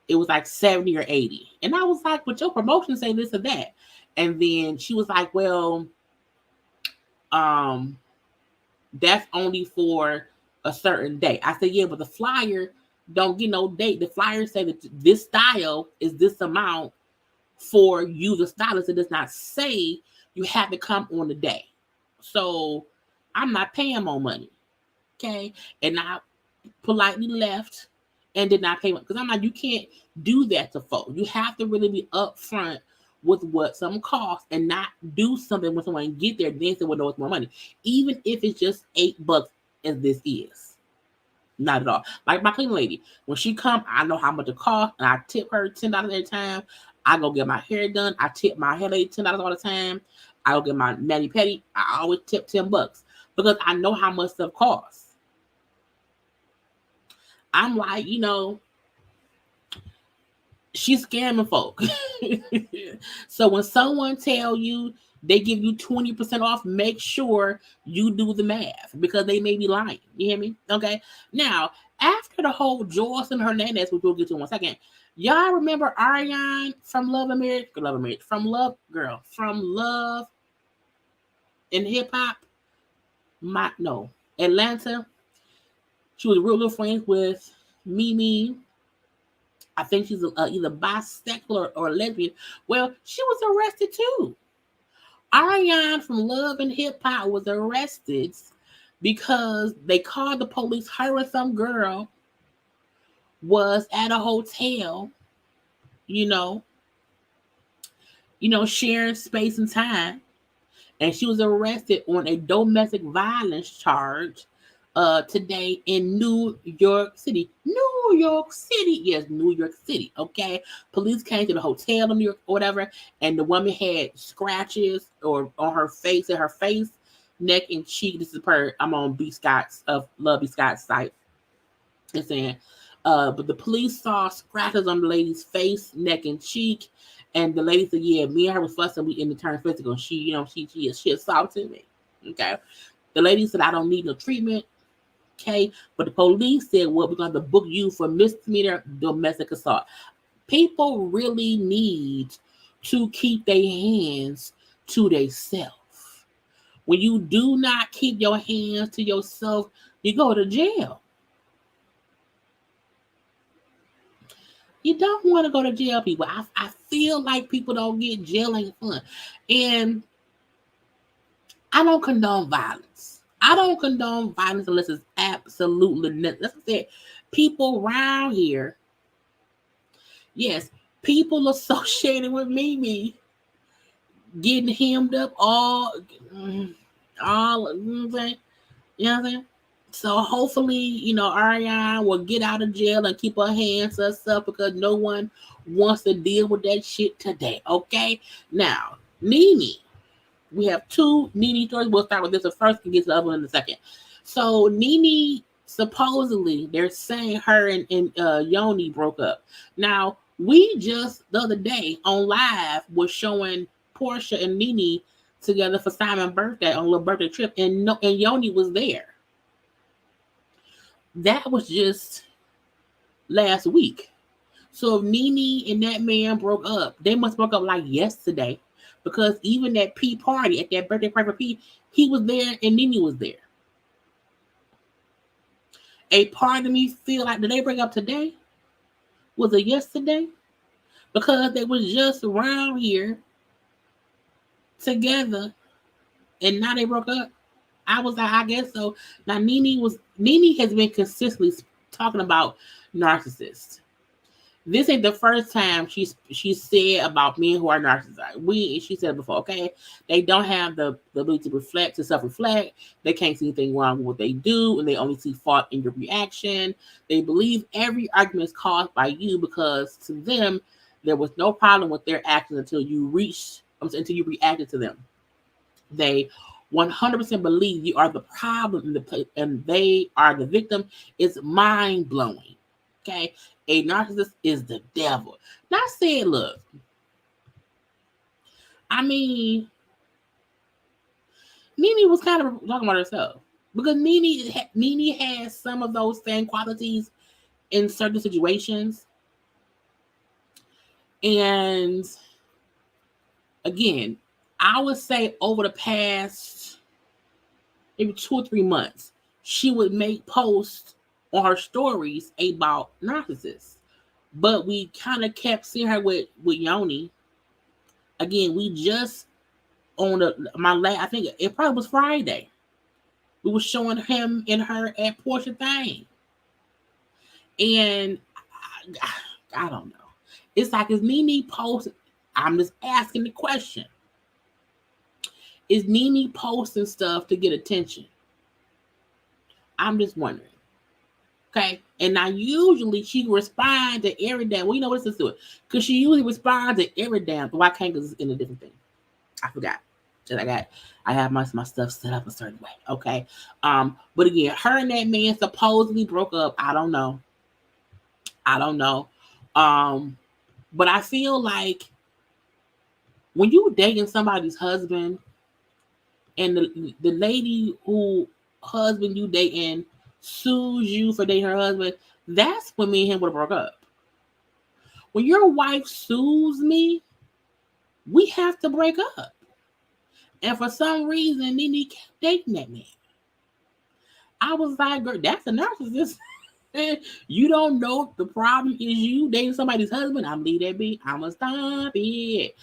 it was like 70 or 80. And I was like, but your promotion say this or that. And then she was like, well, that's only for a certain day. I said, yeah, but the flyer don't get no date. The flyer say that this style is this amount for you, the stylist. It does not say you have to come on the day. So I'm not paying more money. Okay. And I politely left and did not pay because I'm like, you can't do that to folks. You have to really be upfront with what some costs and not do something when someone get there, then say, well, no, it's more money. Even if it's just $8 as this is. Not at all. Like my cleaning lady, when she come, I know how much it costs, and I tip her $10 at a time. I go get my hair done. I tip my hair lady $10 all the time. I go get my mani pedi. I always tip $10 because I know how much stuff costs. I'm like, she's scamming folk. So when someone tell you they give you 20% off, make sure you do the math because they may be lying. You hear me? Okay. Now, after the whole Jocelyn Hernandez, which we'll get to in 1 second, y'all remember Ariane from Love and Marriage? From Love and Hip Hop? Atlanta. She was real good friends with Mimi. I think she's either bisexual or lesbian. Well, she was arrested too. Ariane from Love and Hip Hop was arrested because they called the police. Her and some girl was at a hotel, sharing space and time. And she was arrested on a domestic violence charge today in New York City. New York City. Yes, New York City. Okay. Police came to the hotel in New York or whatever, and the woman had scratches or on her face, neck, and cheek. This is per I'm on B Scott's of Love B Scott's site. It's saying, but the police saw scratches on the lady's face, neck, and cheek. And the lady said, "Yeah, me and her was fussing. We in the turn physical. She assaulted me." Okay. The lady said, "I don't need no treatment." Okay, but the police said, "Well, we're going to book you for misdemeanor domestic assault." People really need to keep their hands to themselves. When you do not keep your hands to yourself, you go to jail. You don't want to go to jail, people. I feel like people don't get jail ain't fun. And I don't condone violence. I don't condone violence unless it's absolutely necessary. That's what I said. People around here, yes, people associated with Mimi getting hemmed up all, you know what I'm saying? So hopefully, Ariane will get out of jail and keep her hands to herself because no one wants to deal with that shit today. Okay? Now, NeNe. We have two NeNe stories. We'll start with this one first and get to the other one in a second. So NeNe, supposedly, they're saying her and Yoni broke up. Now, we just the other day on live was showing Portia and NeNe together for Simon's birthday on a little birthday trip, and Yoni was there. That was just last week. So if NeNe and that man broke up, they must broke up like yesterday. Because even that P party, at that birthday party for P, he was there and NeNe was there. A part of me feel like, did they break up today? Was it yesterday? Because they was just around here together and now they broke up. I was like, I guess so. Now NeNe has been consistently talking about narcissists. This ain't the first time she said about men who are narcissists. She said before, okay, they don't have the ability to self-reflect. They can't see anything wrong with what they do, and they only see fault in your reaction. They believe every argument is caused by you because to them there was no problem with their actions until you reacted to them. They 100% believe you are the problem and they are the victim. It's mind-blowing. Okay, a narcissist is the devil. Not saying, look, I mean, NeNe was kind of talking about herself because NeNe has some of those same qualities in certain situations. And again, I would say over the past maybe 2 or 3 months, she would make posts on her stories about narcissists. But we kind of kept seeing her with Yoni. Again, we just on I think it probably was Friday. We were showing him and her at Portia thing. And I don't know. It's like, is NeNe posting? I'm just asking the question. Is NeNe posting stuff to get attention? I'm just wondering. Okay, and now usually she responds to every damn. Well, you know what? Let's do it because she usually responds to every damn. Why can't? Because it's in a different thing. I forgot. I have my stuff set up a certain way. Okay, but again, her and that man supposedly broke up. I don't know. But I feel like when you dating somebody's husband, and the lady who husband you dating sues you for dating her husband, that's when me and him would have broke up. When your wife sues me, we have to break up. And for some reason, NeNe kept dating that man. I was like, girl, that's a narcissist. You don't know the problem is you dating somebody's husband. I'm leave that be. I'ma stop it.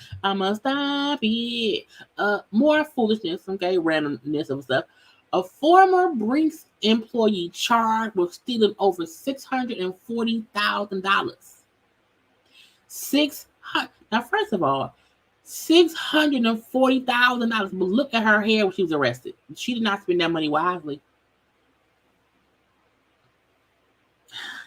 More foolishness, okay, randomness of stuff. A former Brinks employee charged with stealing over $640,000. Now, first of all, $640,000. But look at her hair when she was arrested. She did not spend that money wisely.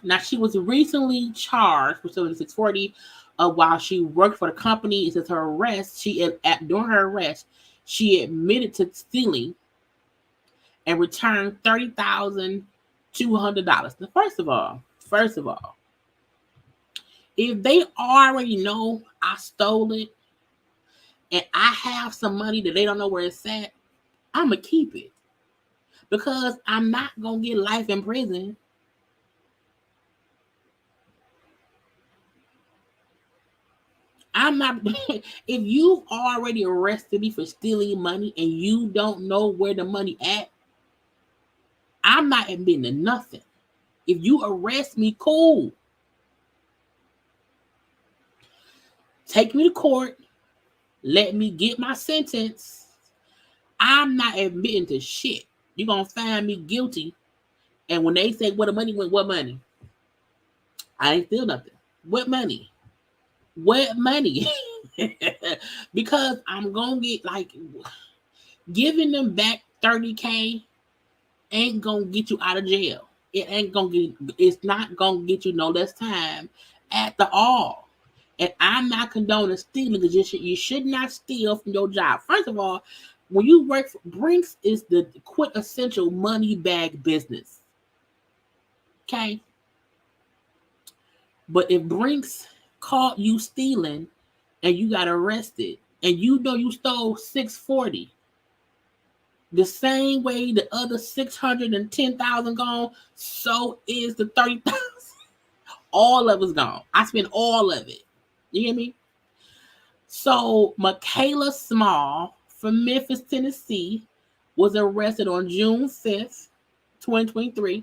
Now, she was recently charged with 640 while she worked for the company. It says her arrest, during her arrest, she admitted to stealing and returned $30,200. Now, first of all, if they already know I stole it and I have some money that they don't know where it's at, I'm going to keep it. Because I'm not going to get life in prison. I'm not. If you've already arrested me for stealing money and you don't know where the money at, I'm not admitting to nothing. If you arrest me, cool. Take me to court. Let me get my sentence. I'm not admitting to shit. You're going to find me guilty. And when they say where the money went, what money? I ain't steal nothing. What money? What money? Because I'm going to get, like, giving them back $30K ain't going to get you out of jail. It's not going to get you no less time at the all. And I'm not condoning stealing because you should not steal from your job. First of all, when you work for Brinks, is the quintessential money bag business. Okay? But if Brinks caught you stealing and you got arrested and you know you stole $640, the same way the other $610,000 gone, so is the $30,000. All of it's gone. I spent all of it. You hear me? So Michaela Small from Memphis, Tennessee, was arrested on June 5th, 2023,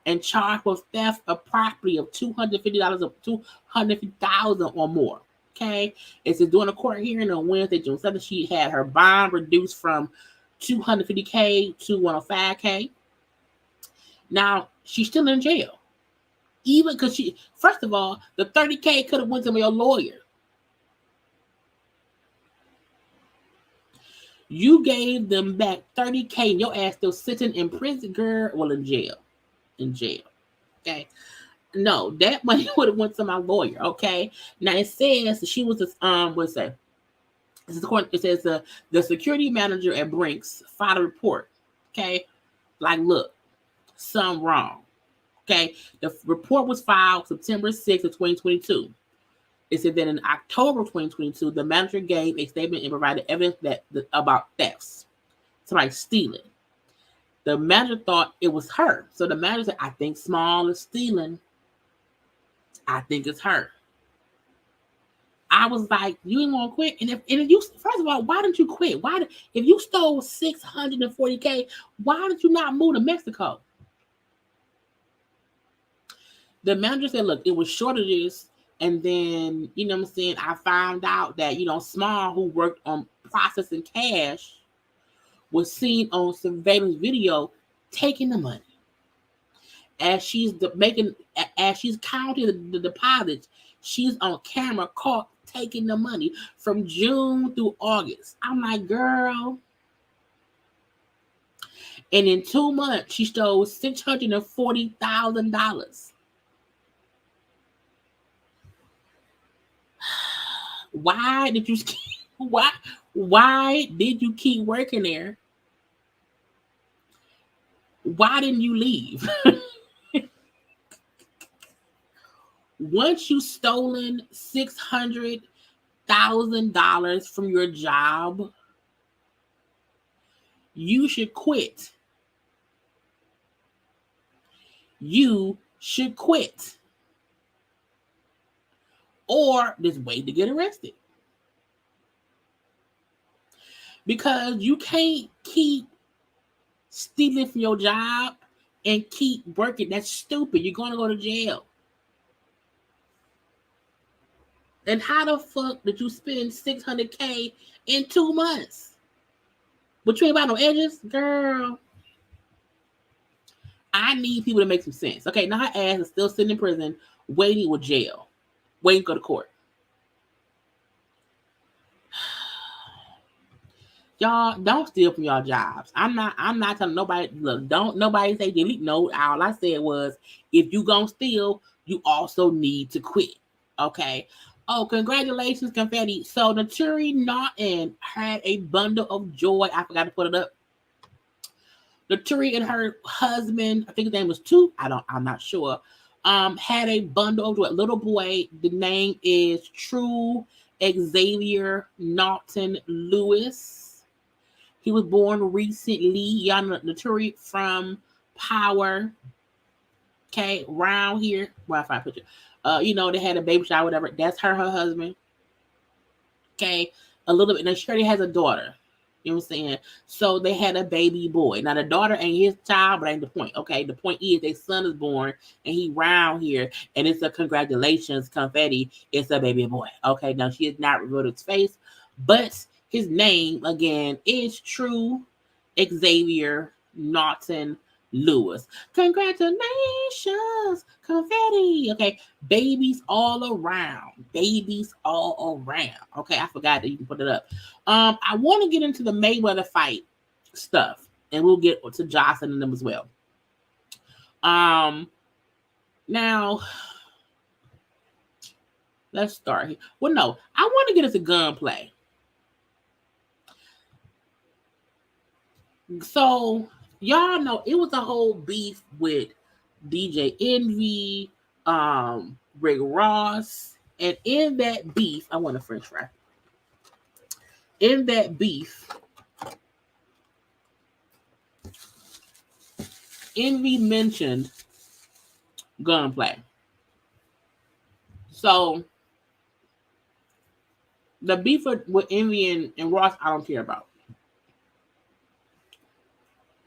and charged with theft of property of $250 of $250,000 or more. Okay, it says during a court hearing on Wednesday, June 7th, she had her bond reduced from $250K to $105K. Now she's still in jail, even because first of all, the $30K could have went to your lawyer. You gave them back $30K and your ass still sitting in prison, girl. Well, in jail. Okay. No, that money would have went to my lawyer. Okay. Now it says she was what's that? It says the security manager at Brinks filed a report. Okay. Like, look, something wrong. Okay. The report was filed September 6th of 2022. It said that in October 2022, the manager gave a statement and provided evidence about thefts. Somebody stealing. The manager thought it was her. So the manager said, I think Small is stealing. I think it's her. I was like, you ain't gonna quit. And if you, first of all, why didn't you quit? If you stole $640K, why did you not move to Mexico? The manager said, look, it was shortages. And then, you know what I'm saying, I found out that, Small, who worked on processing cash, was seen on surveillance video taking the money. As she's counting the deposits, she's on camera caught taking the money from June through August. I'm like, girl. And in 2 months, she stole $640,000. Why did you keep working there? Why didn't you leave? Once you stolen $600,000 from your job, you should quit. You should quit. Or just wait to get arrested. Because you can't keep stealing from your job and keep working. That's stupid. You're going to go to jail. And how the fuck did you spend $600K in 2 months? But you ain't about no edges? Girl. I need people to make some sense. Okay, now her ass is still sitting in prison, waiting with jail. Waiting to go to court. Y'all don't steal from y'all jobs. I'm not telling nobody, look, don't nobody say delete. No, all I said was if you gonna steal, you also need to quit. Okay. Oh, congratulations, confetti. So Naturi Naughton had a bundle of joy. I forgot to put it up. Naturi and her husband, I think his name was two. I'm not sure. Had a bundle of joy. Little boy, the name is True Xavier Naughton Lewis. He was born recently. Y'all know Naturi from Power. Okay, round here. Wi-Fi picture. They had a baby shower, whatever. That's her husband. Okay, a little bit. Now she already has a daughter. You know what I'm saying? So they had a baby boy. Now the daughter ain't his child, but ain't the point. Okay, the point is their son is born and he round here, and it's a congratulations confetti. It's a baby boy. Okay, now she has not revealed his face, but his name again is True Xavier Naughton Lewis. Congratulations, confetti. Okay, babies all around. Babies all around. Okay, I forgot that you can put it up. I want to get into the Mayweather fight stuff, and we'll get to Jocelyn and them as well. Now let's start here. Well, no, I want to get into gunplay. So y'all know it was a whole beef with DJ Envy, Rick Ross, and in that beef, I want a French fry. In that beef, Envy mentioned gunplay. So the beef with Envy and Ross, I don't care about.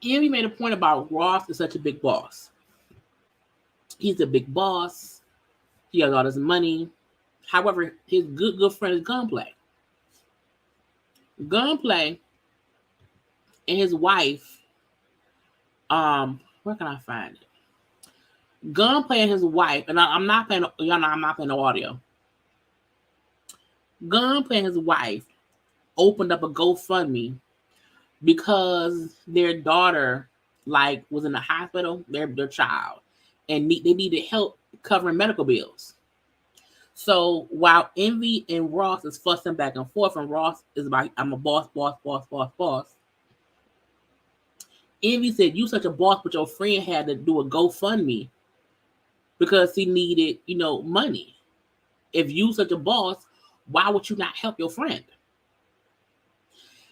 Envy made a point about Ross is such a big boss. He's a big boss. He has all this money. However, his good friend is Gunplay. Gunplay and his wife, where can I find it? Gunplay and his wife, and I'm not playing, y'all know I'm not playing no audio. Gunplay and his wife opened up a GoFundMe because their daughter, was in the hospital, their child, and they needed help covering medical bills. So while Envy and Ross is fussing back and forth, and Ross is like, I'm a boss. Envy said, you such a boss, but your friend had to do a GoFundMe because he needed, money. If you such a boss, why would you not help your friend?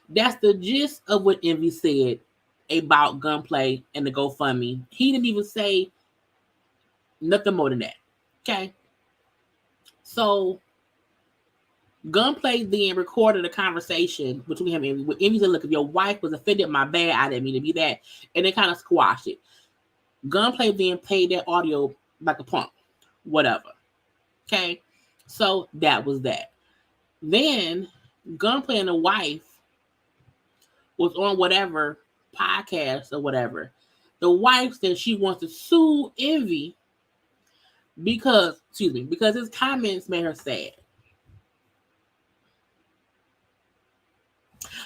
That's the gist of what Envy said about Gunplay and the GoFundMe. He didn't even say nothing more than that. Okay. So Gunplay then recorded a conversation between him and Envy. Said, look, if your wife was offended, my bad, I didn't mean to be that. And they kind of squashed it. Gunplay then played that audio like a punk. Whatever. Okay. So that was that. Then Gunplay and the wife was on whatever podcast or whatever. The wife said she wants to sue Envy because his comments made her sad.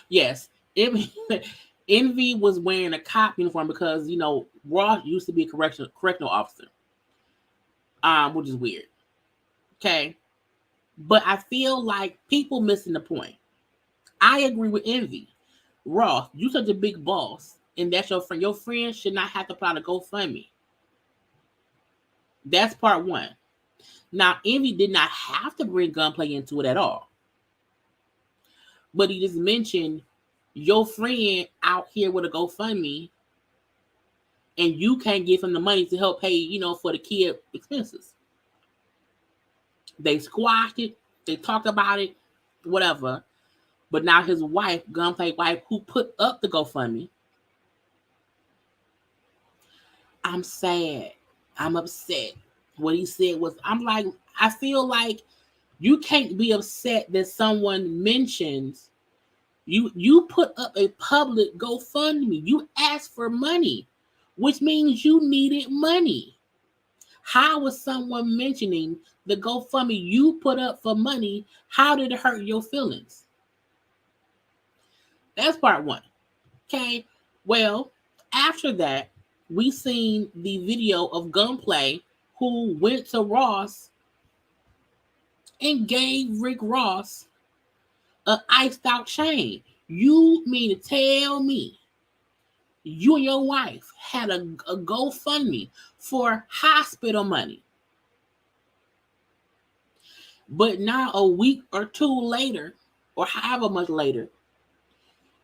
Yes, Envy was wearing a cop uniform because Ross used to be a correctional officer, which is weird. Okay, but I feel like people missing the point. I agree with Envy. Ross, you such a big boss, and that's your friend. Your friend should not have to apply to GoFundMe. That's part one. Now, Envy did not have to bring Gunplay into it at all. But he just mentioned your friend out here with a GoFundMe, and you can't give him the money to help pay, for the kid expenses. They squashed it. They talked about it, whatever. But now his wife, Gunplay wife, who put up the GoFundMe, I'm sad. I'm upset. What he said was, I feel like you can't be upset that someone mentions you put up a public GoFundMe. You asked for money, which means you needed money. How was someone mentioning the GoFundMe you put up for money? How did it hurt your feelings? That's part one. Okay. Well, after that, we seen the video of Gunplay who went to Ross and gave Rick Ross a iced out chain. You mean to tell me you and your wife had a GoFundMe for hospital money, but now a week or two later, or however much later,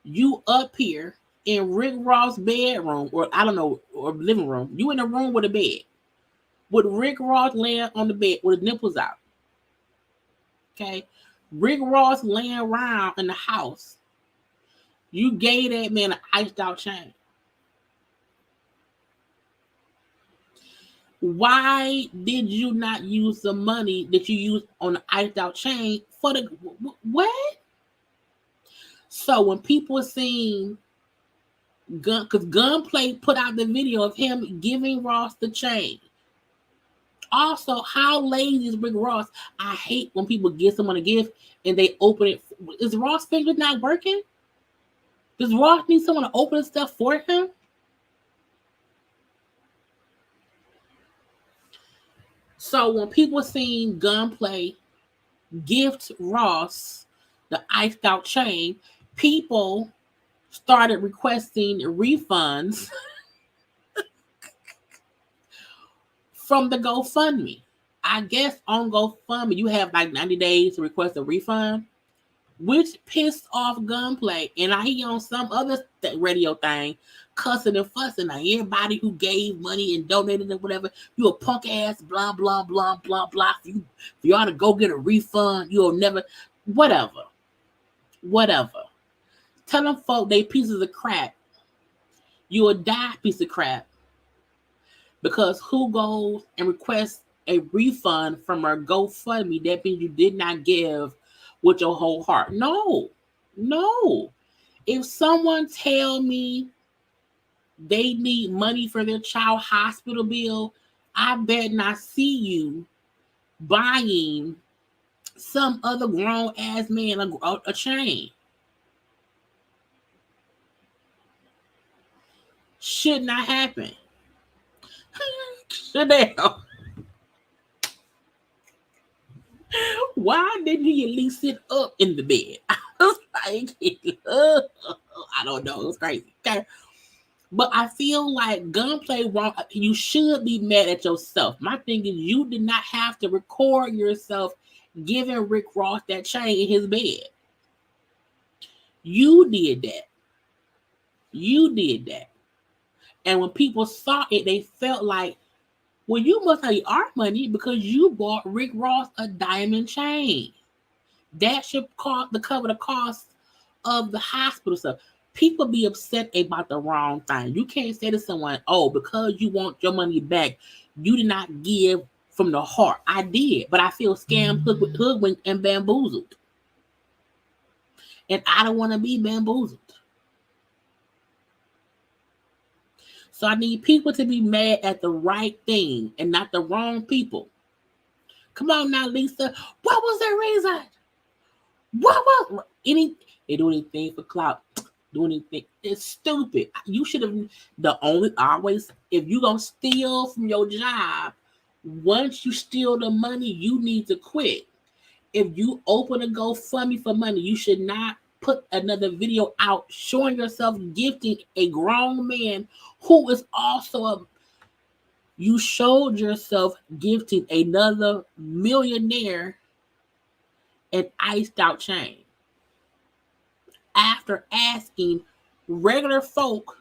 you up here in Rick Ross' bedroom, or I don't know, or living room. You in a room with a bed, with Rick Ross laying on the bed with his nipples out. Okay, Rick Ross laying around in the house. You gave that man an iced out chain. Why did you not use the money that you used on the iced out chain for the what? So when people seen because Gunplay put out the video of him giving Ross the chain. Also, how lazy is Rick Ross? I hate when people give someone a gift and they open it. Is Ross' fingers not working? Does Ross need someone to open stuff for him? So when people seen Gunplay gift Ross the iced out chain, people started requesting refunds from the GoFundMe. I guess on GoFundMe, you have like 90 days to request a refund, which pissed off Gunplay. And I hear on some other radio thing, cussing and fussing. Like everybody who gave money and donated and whatever, you a punk ass, blah, blah, blah, blah, blah. If you ought to go get a refund, you'll never, whatever. Tell them folk they pieces of crap. You a die piece of crap. Because who goes and requests a refund from our GoFundMe? That means you did not give with your whole heart. No. If someone tell me they need money for their child hospital bill, I bet not see you buying some other grown ass man a chain. Should not happen. Chanel. Why didn't he at least sit up in the bed? I was like, I don't know. It was crazy. Okay. But I feel like Gunplay wrong. You should be mad at yourself. My thing is, you did not have to record yourself giving Rick Ross that chain in his bed. You did that. And when people saw it, they felt like, well, you must have our money because you bought Rick Ross a diamond chain. That should cover the cost of the hospital stuff. People be upset about the wrong thing. You can't say to someone, oh, because you want your money back, you did not give from the heart. I did, but I feel scammed, hoodwinked, and bamboozled. And I don't want to be bamboozled. So I need people to be mad at the right thing and not the wrong people. Come on now, Lisa. What was the reason? What was they do anything for clout? Do anything? It's stupid. You should have always if you gonna steal from your job, once you steal the money, you need to quit. If you open a GoFundMe for money, you should not put another video out showing yourself gifting a grown man who is also you showed yourself gifting another millionaire an iced out chain after asking regular folk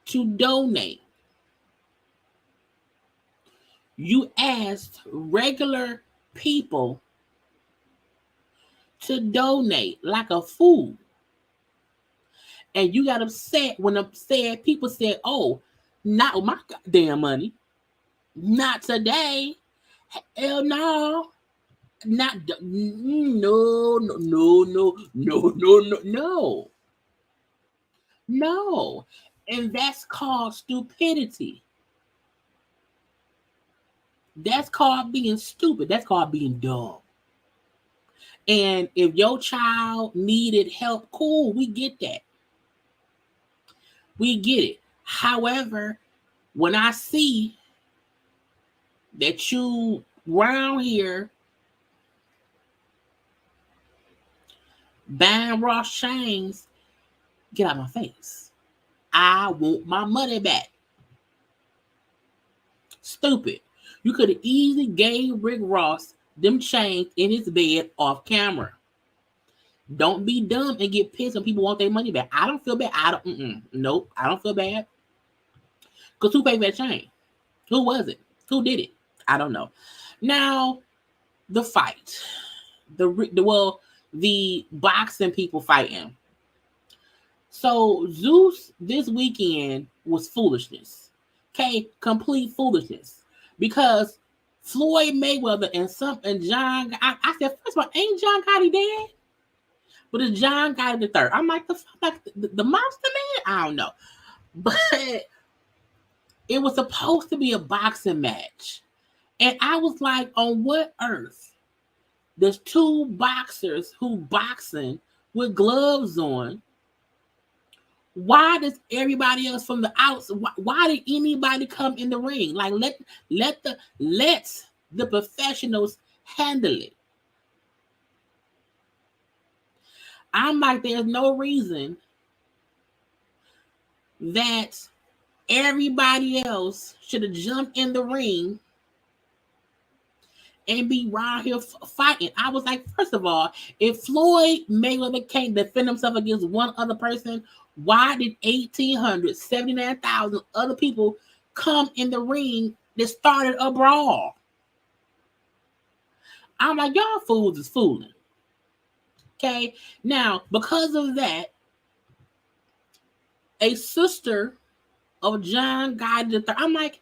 to donate. You asked regular people to donate like a fool. And you got upset when people said, oh, not with my goddamn money. Not today. Hell no. Not no. And that's called stupidity. That's called being stupid. That's called being dumb. And if your child needed help, cool, we get that. We get it. However, when I see that you round here buying Ross chains, get out of my face. I want my money back. Stupid. You could have easily gave Rick Ross them chains in his bed off camera. Don't be dumb and get pissed when people want their money back. I don't feel bad. Nope, I don't feel bad. Because who paid that chain? Who was it? Who did it? I don't know. Now, the fight. The boxing people fighting. So, Zeus this weekend was foolishness. Okay? Complete foolishness. Because Floyd Mayweather and John, I said, first of all, ain't John Gotti dead? But it's John Gotti the third. I'm like, the monster man? I don't know. But it was supposed to be a boxing match. And I was like, on what earth? There's two boxers who boxing with gloves on. Why does everybody else from the outside? Why did anybody come in the ring? Like let the professionals handle it. I'm like, there's no reason that everybody else should have jumped in the ring and be right here fighting. I was like, first of all, if Floyd Mayweather can't defend himself against one other person, why did 79,000 other people come in the ring that started a brawl? I'm like, y'all fools is fooling. Okay? Now, because of that, a sister of John Gotti III, I'm like,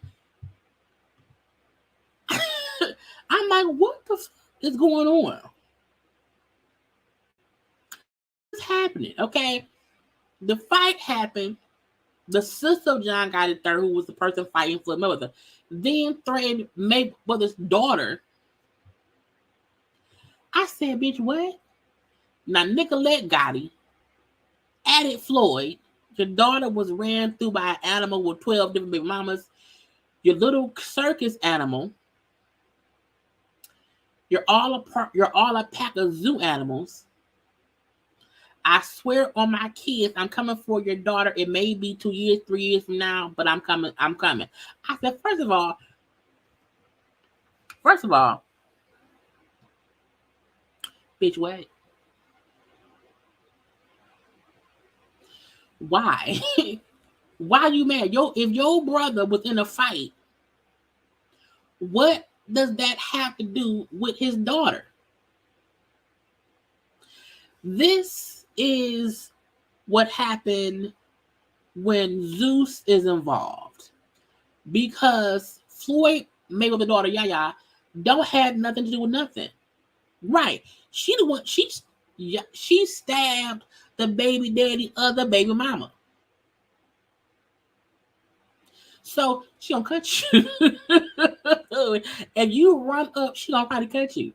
what the fuck is going on? What's happening? Okay? The fight happened. The sister of John Gotti III, who was the person fighting for Mayweather, then threatened Mayweather's daughter. I said, bitch, what? Now, Nicolette Gotti added Floyd. Your daughter was ran through by an animal with 12 different big mamas. Your little circus animal. You're all a pack of zoo animals. I swear on my kids, I'm coming for your daughter. It may be 2 years, 3 years from now, but I'm coming. I said, first of all, bitch, what? Why? Why you mad? If your brother was in a fight, what does that have to do with his daughter? This is what happened when Zeus is involved. Because Floyd Mayweather's daughter, Yaya, don't have nothing to do with nothing. Right. She the one, she stabbed the baby daddy of the baby mama. So she gonna cut you. If you run up, she gonna probably cut you.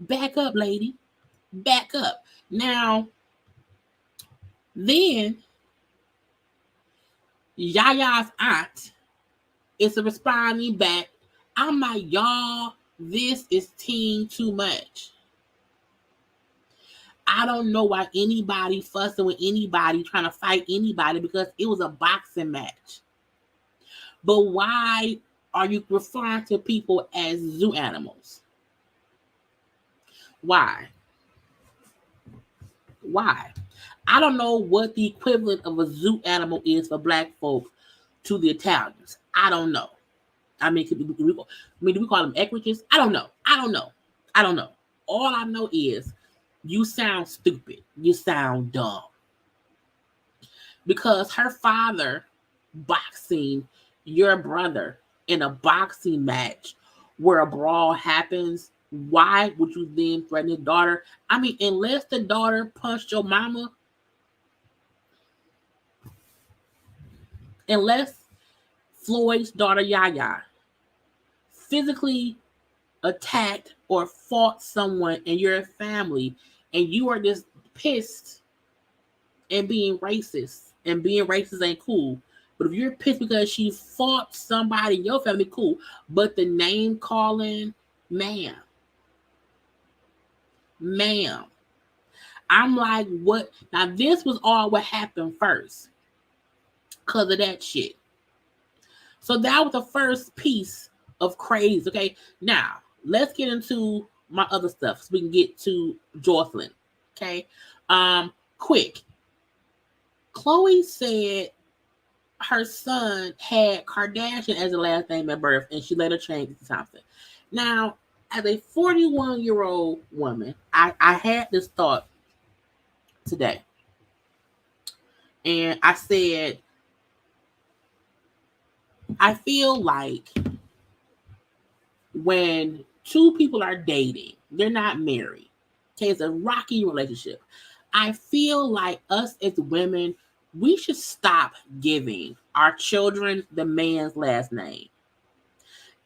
Back up, lady. Back up. Now, then Yaya's aunt is responding back. I'm like, y'all, this is teen too much. I don't know why anybody fussing with anybody, trying to fight anybody, because it was a boxing match. But why are you referring to people as zoo animals? Why? Why? I don't know what the equivalent of a zoo animal is for black folk to the Italians. I don't know. I mean, do we call them equities? I don't know. All I know is you sound stupid. You sound dumb. Because her father boxing your brother in a boxing match where a brawl happens, why would you then threaten his daughter? I mean, unless the daughter punched your mama, unless Floyd's daughter Yaya physically attacked or fought someone in your family and you are just pissed and being racist, and being racist ain't cool. But if you're pissed because she fought somebody in your family, cool. But the name calling, ma'am. I'm like, what? Now, this was all what happened first because of that shit. So that was the first piece of crazy. Okay, now let's get into my other stuff so we can get to Jocelyn. Okay, quick. Chloe said her son had Kardashian as the last name at birth, and she later changed it to Thompson. Now, as a 41-year-old woman, I had this thought today, and I said, I feel like when two people are dating, they're not married. Okay, it's a rocky relationship. I feel like us as women, we should stop giving our children the man's last name.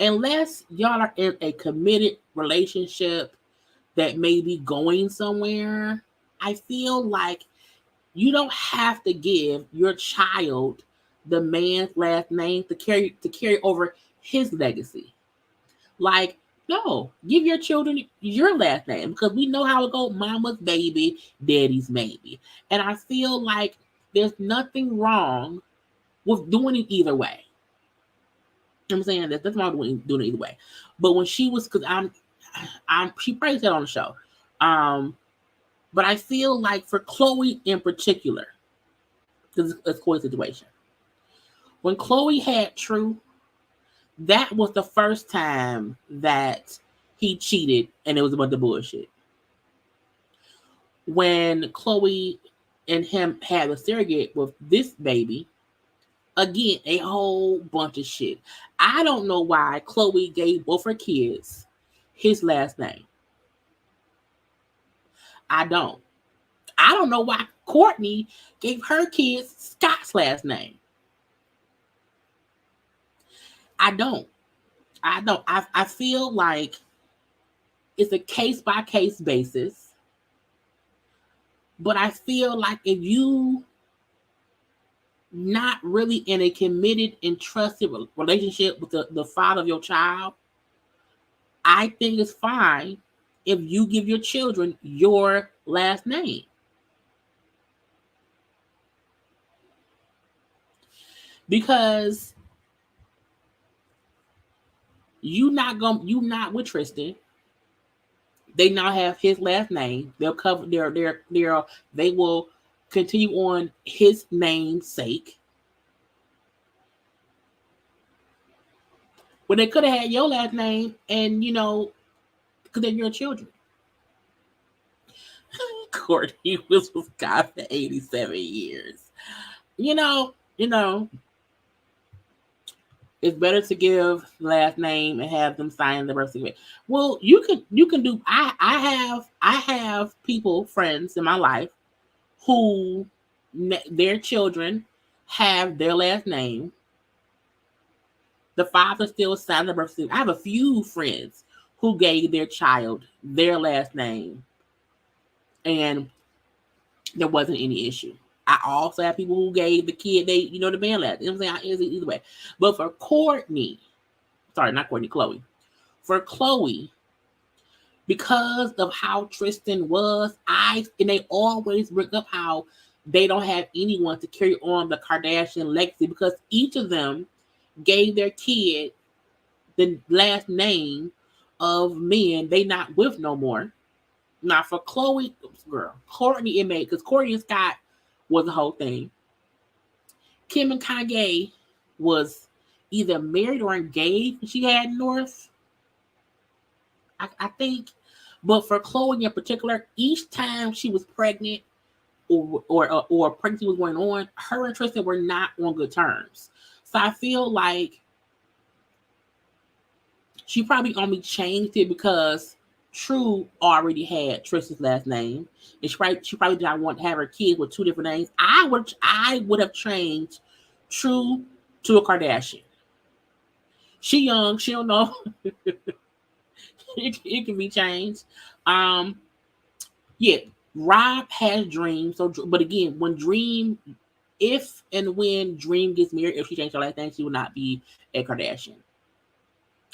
Unless y'all are in a committed relationship that may be going somewhere, I feel like you don't have to give your child the man's last name to carry over his legacy. Like, no, give your children your last name because we know how it goes. Mama's baby, daddy's maybe. And I feel like there's nothing wrong with doing it either way. You know what I'm saying? That's why I'm doing it either way. But when she was, because she praised that on the show. But I feel like for Chloe in particular, because it's Chloe's situation, when Chloe had True, that was the first time that he cheated and it was a bunch of bullshit. When Chloe and him had a surrogate with this baby, again, a whole bunch of shit. I don't know why Chloe gave both her kids his last name. I don't know why Courtney gave her kids Scott's last name. I don't. I feel like it's a case-by-case basis. But I feel like if you not really in a committed and trusted relationship with the father of your child, I think it's fine if you give your children your last name. Because you not with Tristan. They now have his last name. They'll cover they will continue on his name's sake. When they could have had your last name and because they're your children. Courtney was with God for 87 years. It's better to give last name and have them sign the birth certificate. Well, you can do. I have people, friends in my life, who their children have their last name. The father still signed the birth certificate. I have a few friends who gave their child their last name, and there wasn't any issue. I also have people who gave the kid the man last. You know what I'm saying? Either way. But for Chloe, for Chloe, because of how Tristan was, and they always bring up how they don't have anyone to carry on the Kardashian legacy because each of them gave their kid the last name of men they not with no more. Now for Courtney, it made, because Courtney and Scott was the whole thing. Kim and Kanye was either married or engaged when she had North. I think. But for Chloe in particular, each time she was pregnant or pregnancy was going on, her and Tristan were not on good terms. So I feel like she probably only changed it because True already had Tristan's last name, and she probably did not want to have her kids with two different names. I would have changed True to a Kardashian. She young, she don't know. it can be changed. Um, yeah, Rob has Dream. So, but again, if and when Dream gets married, if she changed her last name, she will not be a Kardashian.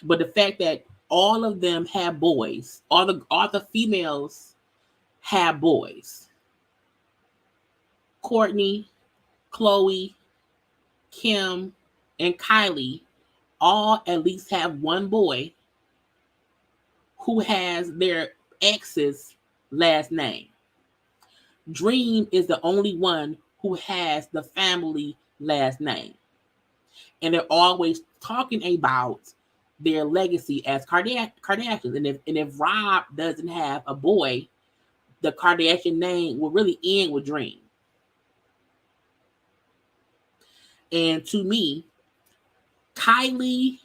But the fact that all of them have boys, all the females have boys. Courtney, Chloe, Kim, and Kylie all at least have one boy who has their ex's last name. Dream is the only one who has the family last name. And they're always talking about their legacy as Kardashians. And if Rob doesn't have a boy, the Kardashian name will really end with Dream. And to me, Kylie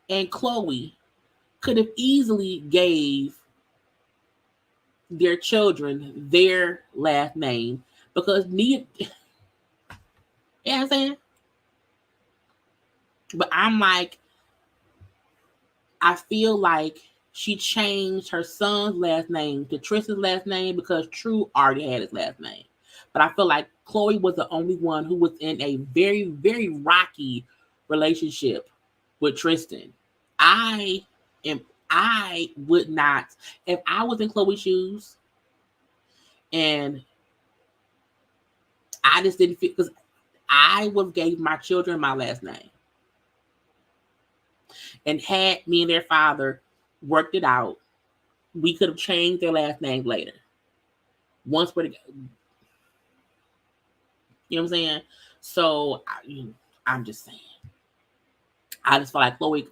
and Chloe could have easily gave their children their last name because neither, you know what I'm saying? But I'm like, I feel like she changed her son's last name to Tristan's last name because True already had his last name. But I feel like Chloe was the only one who was in a very, very rocky relationship with Tristan. I would not, if I was in Chloe's shoes and I just didn't feel, because I would have gave my children my last name. And had me and their father worked it out, we could have changed their last name later. Once we're together. You know what I'm saying? So I'm just saying. I just feel like Chloe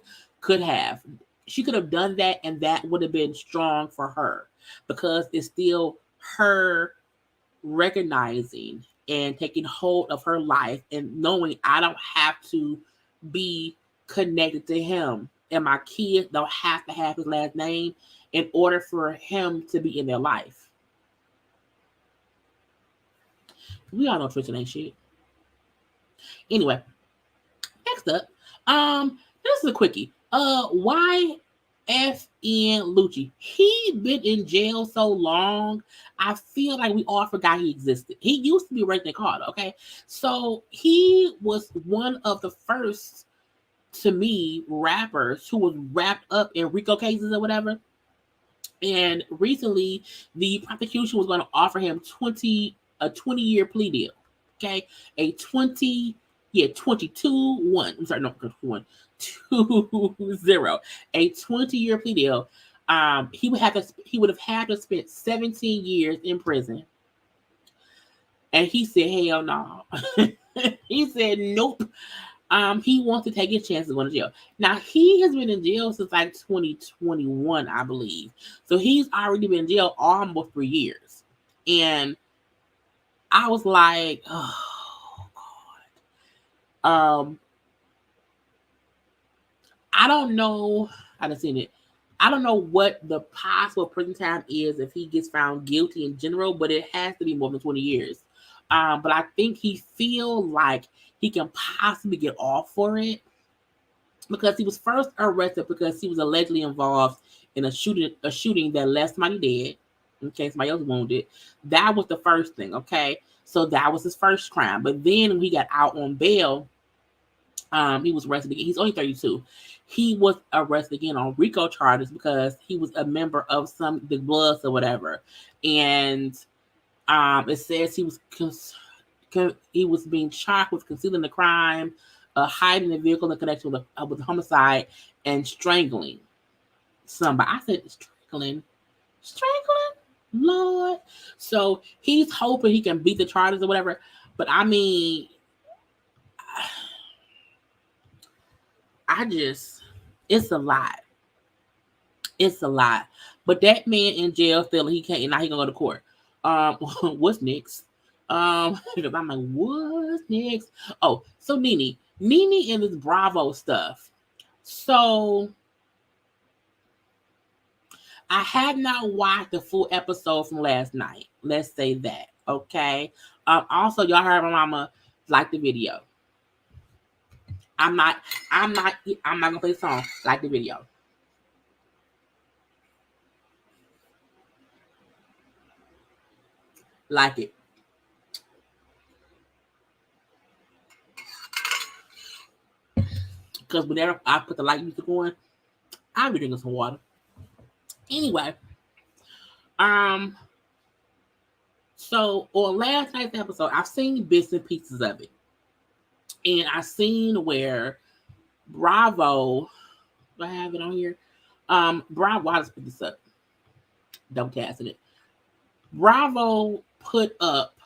she could have done that, and that would have been strong for her because it's still her recognizing and taking hold of her life and knowing I don't have to be connected to him, and my kids don't have to have his last name in order for him to be in their life. We all know Tristan ain't shit. Anyway, next up, this is a quickie. YFN Lucci. He been in jail so long, I feel like we all forgot he existed. He used to be Regina Carter, okay? So he was one of the first, to me, rappers who was wrapped up in RICO cases or whatever. And recently, the prosecution was going to offer him a 20-year plea deal. Okay, a 22-1. I'm sorry, no, 1, 2-0. A 20-year plea deal. He would have had to spend 17 years in prison. And he said, hell no. He said, nope. He wants to take his chances going to jail. Now, he has been in jail since like 2021, I believe. So he's already been in jail almost 3 years. And I was like, oh, God. I don't know. I done seen it. I don't know what the possible prison time is if he gets found guilty in general, but it has to be more than 20 years. But I think he feel like he can possibly get off for it because he was first arrested because he was allegedly involved in a shooting that left somebody dead, in case somebody else wounded. That was the first thing, okay? So that was his first crime. But then when he got out on bail, he was arrested again. He's only 32. He was arrested again on RICO charges because he was a member of the Bloods or whatever. And it says he was being charged with concealing the crime, hiding the vehicle in connection with a homicide, and strangling somebody. I said strangling, Lord. So he's hoping he can beat the charges or whatever. But I mean, it's a lot. It's a lot. But that man in jail still, he can't, now he gonna go to court. What's next? Because I'm like, what's next? Oh, so NeNe and this Bravo stuff. So I had not watched the full episode from last night. Let's say that, okay? Also, y'all heard my mama like the video. I'm not gonna play the song. Like the video. Like it. Because whenever I put the light music on, I'll be drinking some water. Anyway, so on last night's episode, I've seen bits and pieces of it. And I seen where Bravo, do I have it on here? Bravo, I'll just put this up. Double casting it. Bravo put up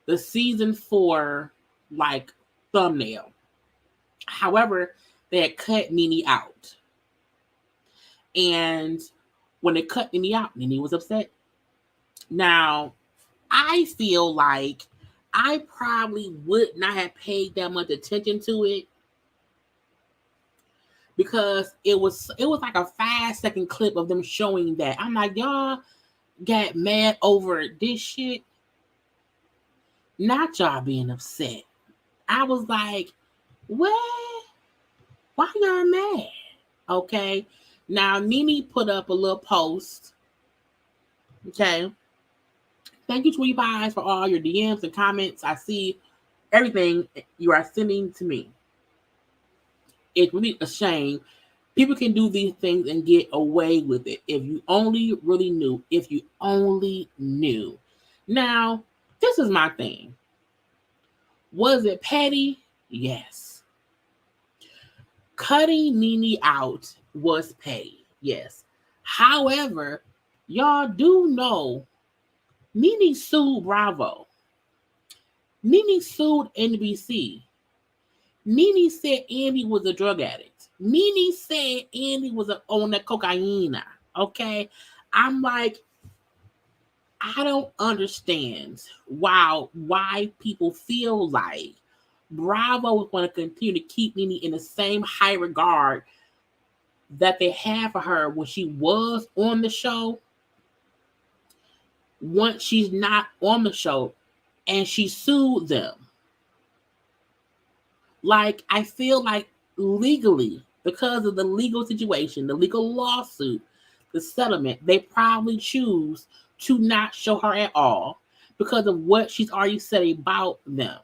the season 4 like thumbnail. However, they had cut NeNe out. And when they cut NeNe out, NeNe was upset. Now, I feel like I probably would not have paid that much attention to it because it was like a 5-second clip of them showing that. I'm like, y'all got mad over this shit. Not y'all being upset. I was like, what? Why y'all mad? Okay. Now, NeNe put up a little post. Okay. Thank you, Tweet Pies, for all your DMs and comments. I see everything you are sending to me. It's really a shame. People can do these things and get away with it. If you only really knew. If you only knew. Now, this is my thing. Was it petty? Yes. Cutting NeNe out was petty. Yes. However, y'all do know NeNe sued Bravo. NeNe sued NBC. NeNe said Andy was a drug addict. NeNe said Andy was on the cocaine. Okay? I'm like, I don't understand why people feel like Bravo is going to continue to keep NeNe in the same high regard that they had for her when she was on the show. Once she's not on the show and she sued them. Like, I feel like legally, because of the legal situation, the legal lawsuit, the settlement, they probably choose to not show her at all because of what she's already said about them.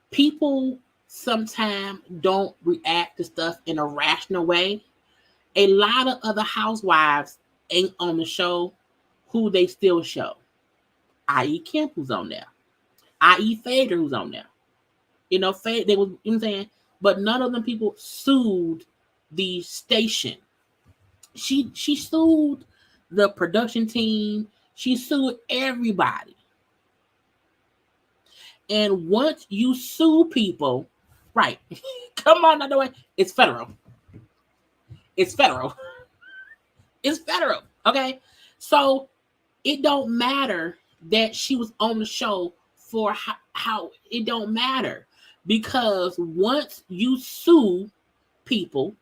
People sometimes don't react to stuff in a rational way. A lot of other housewives ain't on the show who they still show. I.e. Kim, who's on there. I.e. Fader, who's on there. You know, they was, you know what I'm saying? But none of them people sued the station. She sued the production team. She sued everybody. And once you sue people, right? Come on, another way. It's federal. It's federal. It's federal. Okay. So it don't matter that she was on the show for how it don't matter. Because once you sue people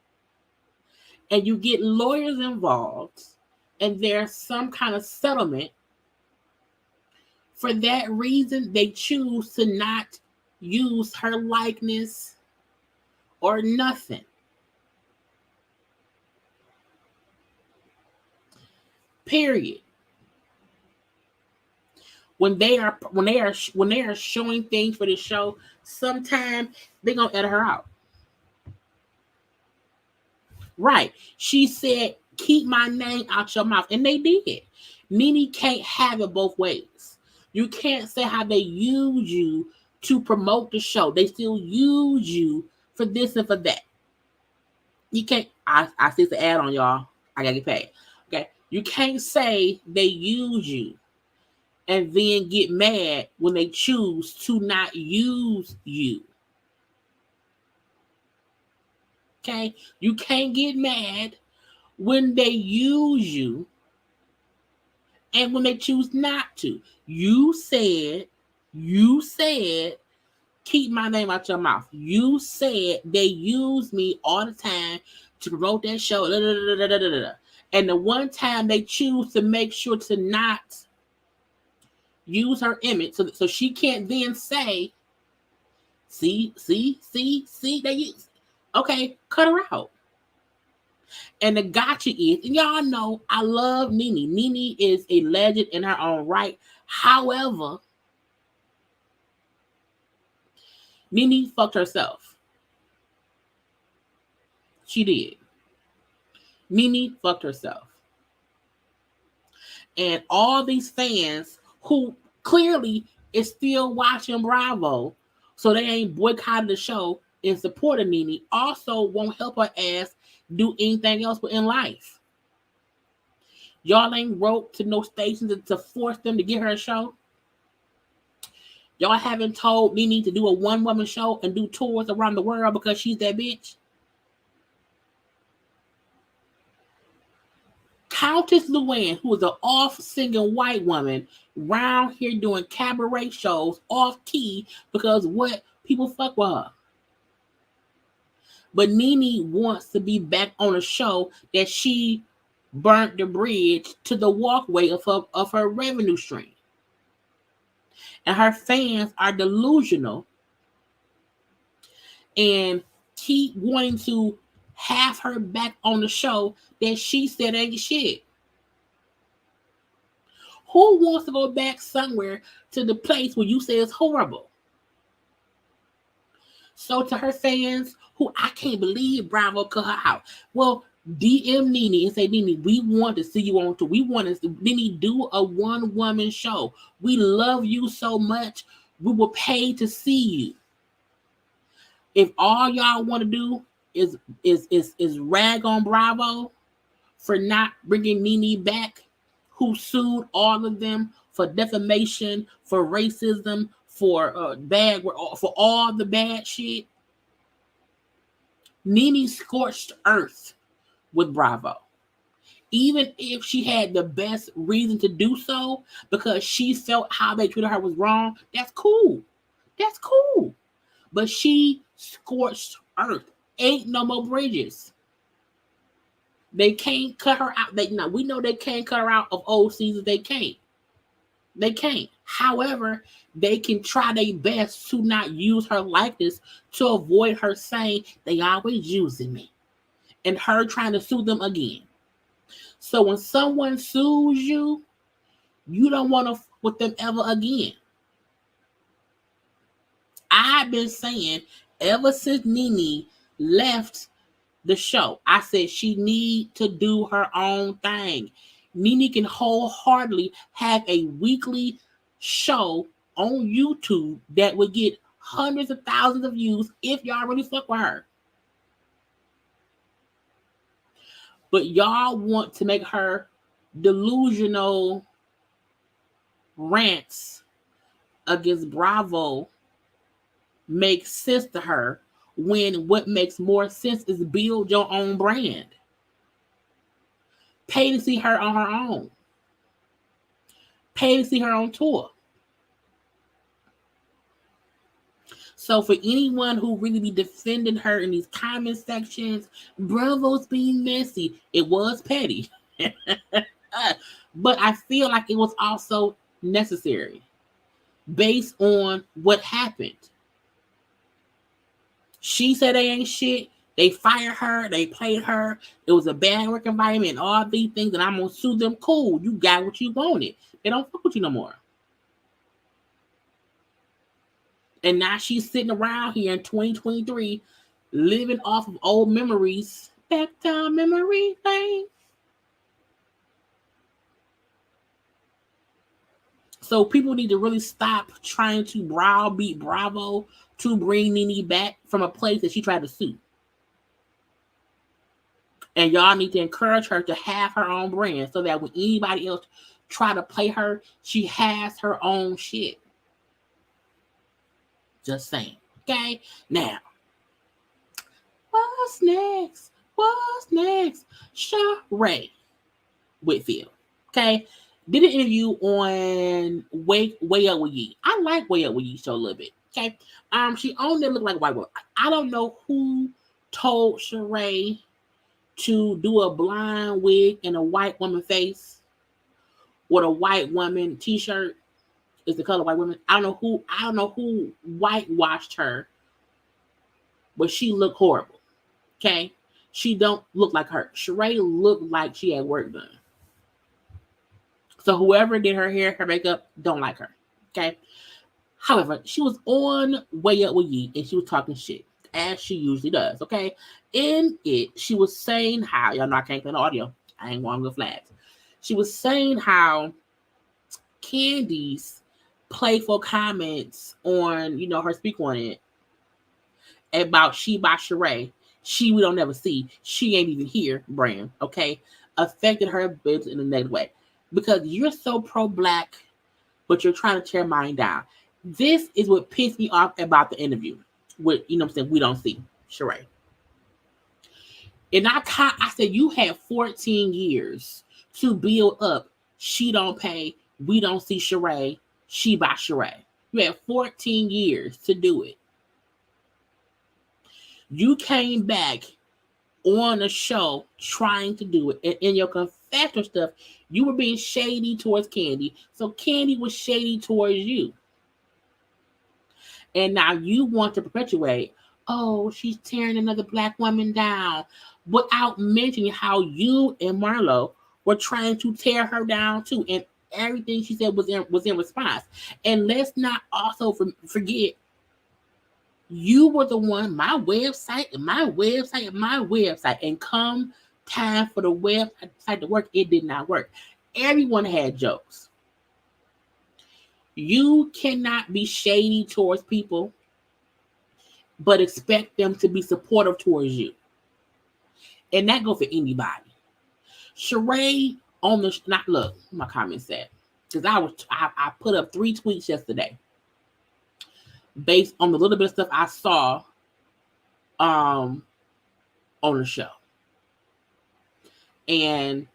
and you get lawyers involved and there's some kind of settlement, for that reason, they choose to not use her likeness or nothing. Period. When they are showing things for the show, sometimes they're gonna edit her out. Right. She said, keep my name out your mouth. And they did. NeNe can't have it both ways. You can't say how they use you to promote the show. They still use you for this and for that. You can't. I see the ad on y'all. I gotta get paid. Okay. You can't say they use you and then get mad when they choose to not use you. Okay? You can't get mad when they use you and when they choose not to. You said, keep my name out your mouth. You said they use me all the time to promote that show. And the one time they choose to make sure to not use her image so she can't then say, see, they use. Okay, cut her out. And the gotcha is, and y'all know I love NeNe. NeNe is a legend in her own right. However, NeNe fucked herself. She did. NeNe fucked herself. And all these fans who clearly is still watching Bravo, so they ain't boycotted the show in support of NeNe, also won't help her ass do anything else in life. Y'all ain't wrote to no stations to force them to get her a show. Y'all haven't told NeNe to do a one-woman show and do tours around the world because she's that bitch. Countess Luann, who is an off-singing white woman, round here doing cabaret shows off-key because what? People fuck with her. But NeNe wants to be back on a show that she burnt the bridge to the walkway of her revenue stream. And her fans are delusional and keep wanting to have her back on the show that she said ain't shit. Who wants to go back somewhere to the place where you say it's horrible? So to her fans, who I can't believe Bravo cut her out. Well, DM NeNe and say, NeNe, we want to see you on tour. We want to NeNe do a one-woman show. We love you so much. We will pay to see you. If all y'all want to do is rag on Bravo for not bringing NeNe back, who sued all of them for defamation, for racism, for for all the bad shit. NeNe scorched earth with Bravo. Even if she had the best reason to do so because she felt how they treated her was wrong, that's cool. That's cool. But she scorched earth. Ain't no more bridges. They can't cut her out. We know they can't cut her out of old seasons. They can't. They can't. However, they can try their best to not use her likeness to avoid her saying they always using me and her trying to sue them again. So when someone sues you, you don't want to f with them ever again. I've been saying ever since NeNe left the show, I said she need to do her own thing. NeNe can wholeheartedly have a weekly show on YouTube that would get hundreds of thousands of views if y'all really fuck with her. But y'all want to make her delusional rants against Bravo make sense to her when what makes more sense is build your own brand. Pay to see her on her own. Pay to see her on tour. So for anyone who really be defending her in these comment sections, Bravo's being messy. It was petty. But I feel like it was also necessary based on what happened. She said they ain't shit. They fired her. They played her. It was a bad work environment and all these things, and I'm going to sue them. Cool. You got what you wanted. They don't fuck with you no more. And now she's sitting around here in 2023 living off of old memories. Back down memory lane. So people need to really stop trying to browbeat Bravo to bring NeNe back from a place that she tried to sue. And y'all need to encourage her to have her own brand so that when anybody else try to play her, she has her own shit. Just saying. Okay? Now, what's next? What's next? Sheree Whitfield. Okay? Did an interview on Way Up With Ye. I like Way Up With Ye show a little bit. Okay? She only looked like a white woman. I don't know who told Sheree to do a blind wig in a white woman face with a white woman t-shirt. Is the color white woman. I don't know who whitewashed her, but she looked horrible. Okay? She don't look like her. Sheree looked like she had work done. So whoever did her hair, her makeup, don't like her. Okay. However, she was on Way Up with Ye and she was talking shit, as she usually does. Okay. In it, she was saying how, y'all know I can't play the audio. I ain't going to go flags. She was saying how Kandi's playful comments on, her speak on it about She by Sheree, she we don't never see, she ain't even here brand, okay, affected her business in a negative way. Because you're so pro-black, but you're trying to tear mine down. This is what pissed me off about the interview with, what I'm saying, we don't see Sheree. And I said, you had 14 years to build up She Don't Pay, We Don't See Sheree, She by Sheree. You had 14 years to do it. You came back on a show trying to do it. And in your confession stuff, you were being shady towards Kandi. So Kandi was shady towards you. And now you want to perpetuate, oh, she's tearing another black woman down, without mentioning how you and Marlo were trying to tear her down too. And everything she said was in response. And let's not also forget, you were the one, my website. And come time for the website to work, it did not work. Everyone had jokes. You cannot be shady towards people, but expect them to be supportive towards you. And that goes for anybody. Sheree on the, not look, my comment said, because I put up 3 tweets yesterday based on the little bit of stuff I saw on the show. And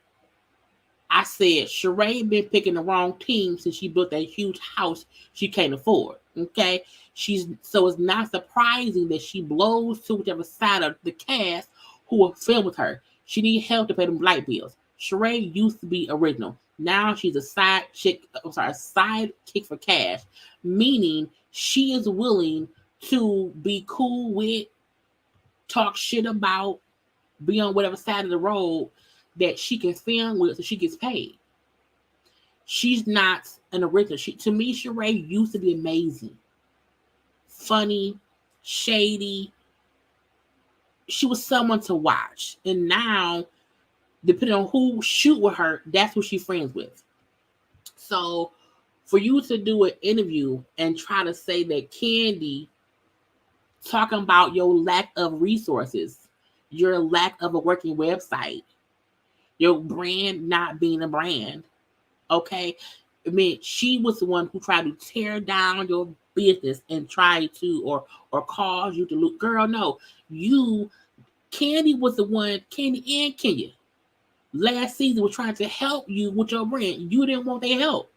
I said, Sheree been picking the wrong team since she built that huge house she can't afford. Okay. So it's not surprising that she blows to whichever side of the cast who will film with her. She needs help to pay them light bills. Sheree used to be original. Now she's a sidekick for cash, meaning she is willing to be cool with, talk shit about, be on whatever side of the road that she can film with so she gets paid. She's not an original. To me, Sheree used to be amazing. Funny, shady. She was someone to watch. And now, depending on who shoot with her, that's who she's friends with. So, for you to do an interview and try to say that Kandi talking about your lack of resources, your lack of a working website, your brand not being a brand, okay? I mean, she was the one who tried to tear down your business and try to, or cause you to look. Girl, no. Kandi was the one, Kandi and Kenya, last season was trying to help you with your brand. You didn't want their help.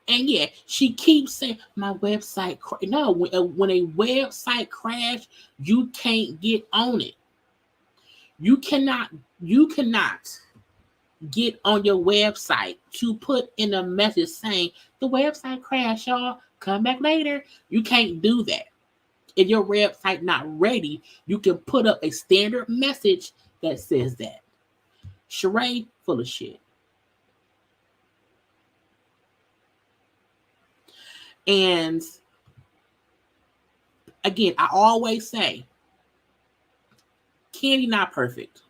And yeah, she keeps saying, my website, no, when a website crash, you can't get on it. You cannot get on your website to put in a message saying, the website crashed, y'all, come back later. You can't do that. If your website not ready, you can put up a standard message that says that. Sheree, full of shit. And again, I always say, Kandi not perfect.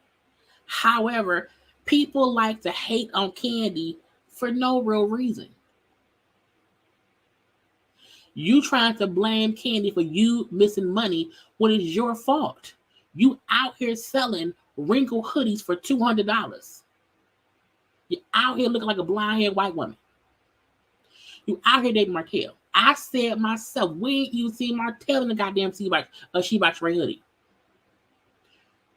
However, people like to hate on Kandi for no real reason. You trying to blame Kandi for you missing money when it's your fault. You out here selling wrinkled hoodies for $200. You're out here looking like a blonde-haired white woman. You out here dating Martell. I said myself, we ain't even seen Martell in the goddamn She by Sheree hoodie.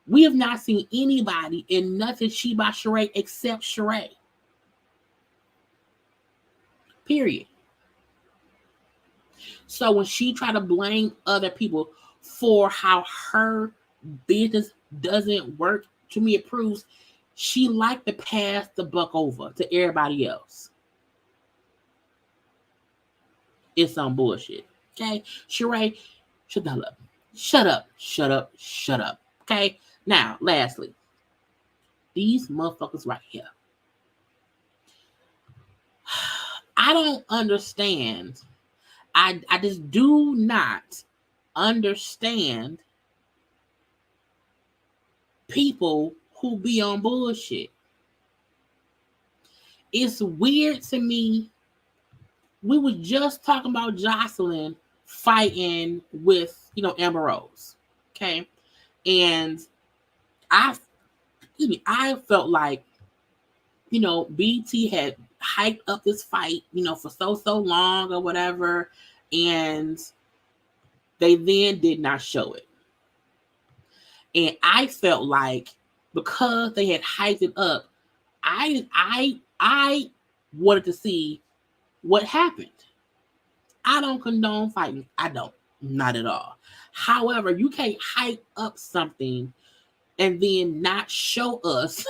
We have not seen anybody in nothing She by Sheree except Sheree. Period. So when she tried to blame other people for how her business doesn't work, to me it proves she liked to pass the buck over to everybody else. It's some bullshit. Okay? Sheree Shut the hell up. Shut up. Shut up. Shut up. Okay? Now, lastly, these motherfuckers right here. I don't understand. I just do not understand people who be on bullshit. It's weird to me. We were just talking about Jocelyn fighting with, Amber Rose. Okay. And I felt like, BT had hyped up this fight, for so long or whatever. And they then did not show it. And I felt like because they had hyped it up, I wanted to see what happened. I don't condone fighting. I don't. Not at all. However, you can't hype up something and then not show us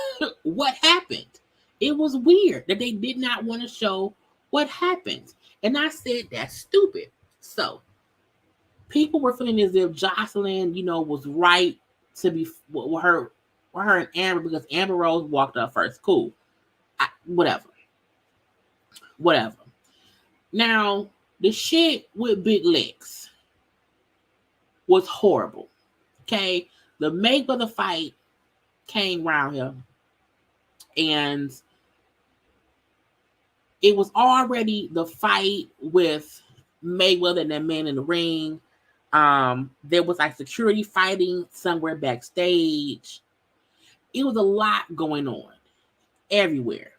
what happened. It was weird that they did not want to show what happened. And I said, that's stupid. So, people were feeling as if Jocelyn, was right to be with her and Amber because Amber Rose walked up first. Cool. Whatever. Now, the shit with Big Lex was horrible. Okay? The Mayweather fight came around here. And it was already the fight with Mayweather and that man in the ring. There was like security fighting somewhere backstage. It was a lot going on everywhere.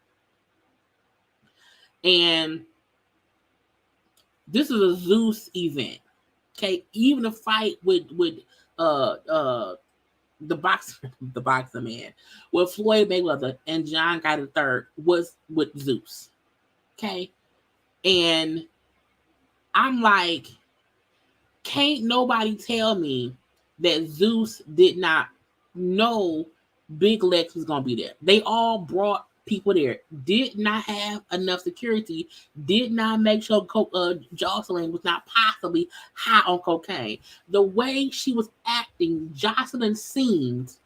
And this is a Zeus event. Okay, even the fight with the boxer man with Floyd Mayweather and John Guy III was with Zeus. Okay, and I'm like, can't nobody tell me that Zeus did not know Big Lex was gonna be there. They all brought people there, did not have enough security, did not make sure Jocelyn was not possibly high on cocaine. The way she was acting, Jocelyn seemed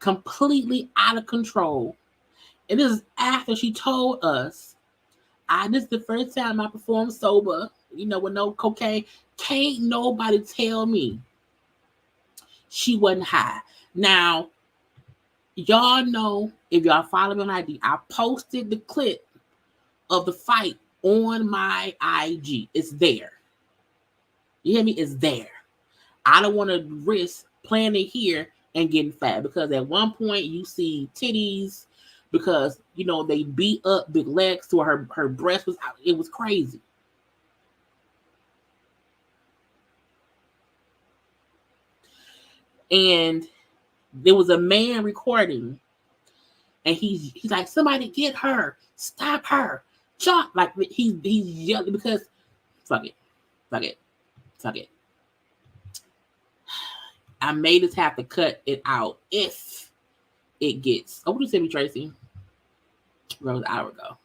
completely out of control. And this is after she told us, this is the first time I performed sober, with no cocaine. Can't nobody tell me she wasn't high. Now, y'all know, if y'all follow me on IG, I posted the clip of the fight on my IG. It's there. You hear me? It's there. I don't want to risk playing it here and getting fat because at one point you see titties because, they beat up Big Lex to her breast was out. It was crazy. And there was a man recording, and he's like, somebody get her, stop her, chop. Like he's yelling because fuck it. I may just have to cut it out if it gets. Oh, what did you say, me, Tracy? Rose an hour ago.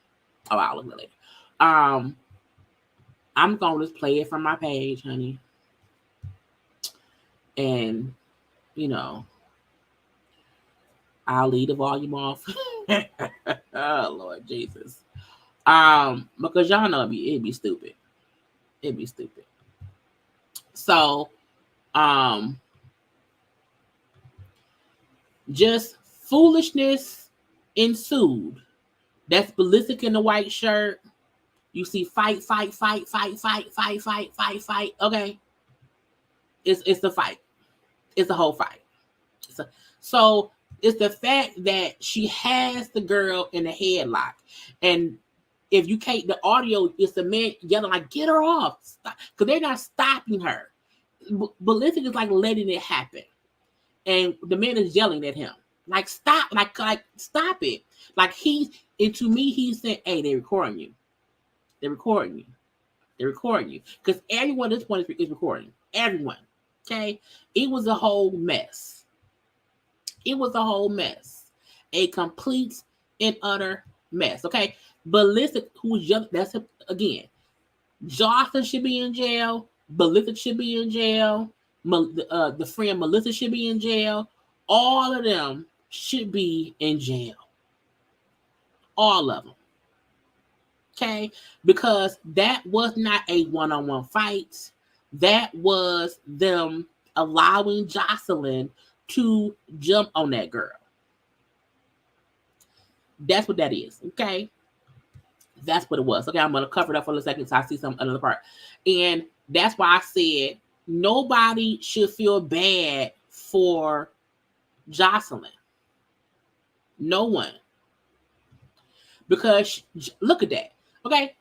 Oh, I'll look at it later. I'm gonna just play it from my page, honey, and I'll leave the volume off. Oh, Lord Jesus. Because y'all know it'd be stupid. It'd be stupid. So, just foolishness ensued. That's Ballistic in the white shirt. You see fight. Okay. It's the fight. It's the whole fight. So it's the fact that she has the girl in a headlock. And if you can't, the audio is the man yelling like, get her off. Because they're not stopping her. Ballistic is like letting it happen. And the man is yelling at him. Like, stop. Like stop it. Like and to me, he's saying, hey, they're recording you. They're recording you. Because everyone at this point is recording. Everyone. Okay? It was a whole mess. A complete and utter mess. Okay? Ballistic, who's young, that's again. Jocelyn should be in jail. Melissa should be in jail. The friend Melissa should be in jail. All of them should be in jail. All of them. Okay? Because that was not a one-on-one fight. That was them allowing Jocelyn to jump on that girl. That's what that is. Okay? That's what it was. Okay, I'm going to cover it up for a second so I see another part. And that's why I said nobody should feel bad for Jocelyn. No one. Because look at that. Okay?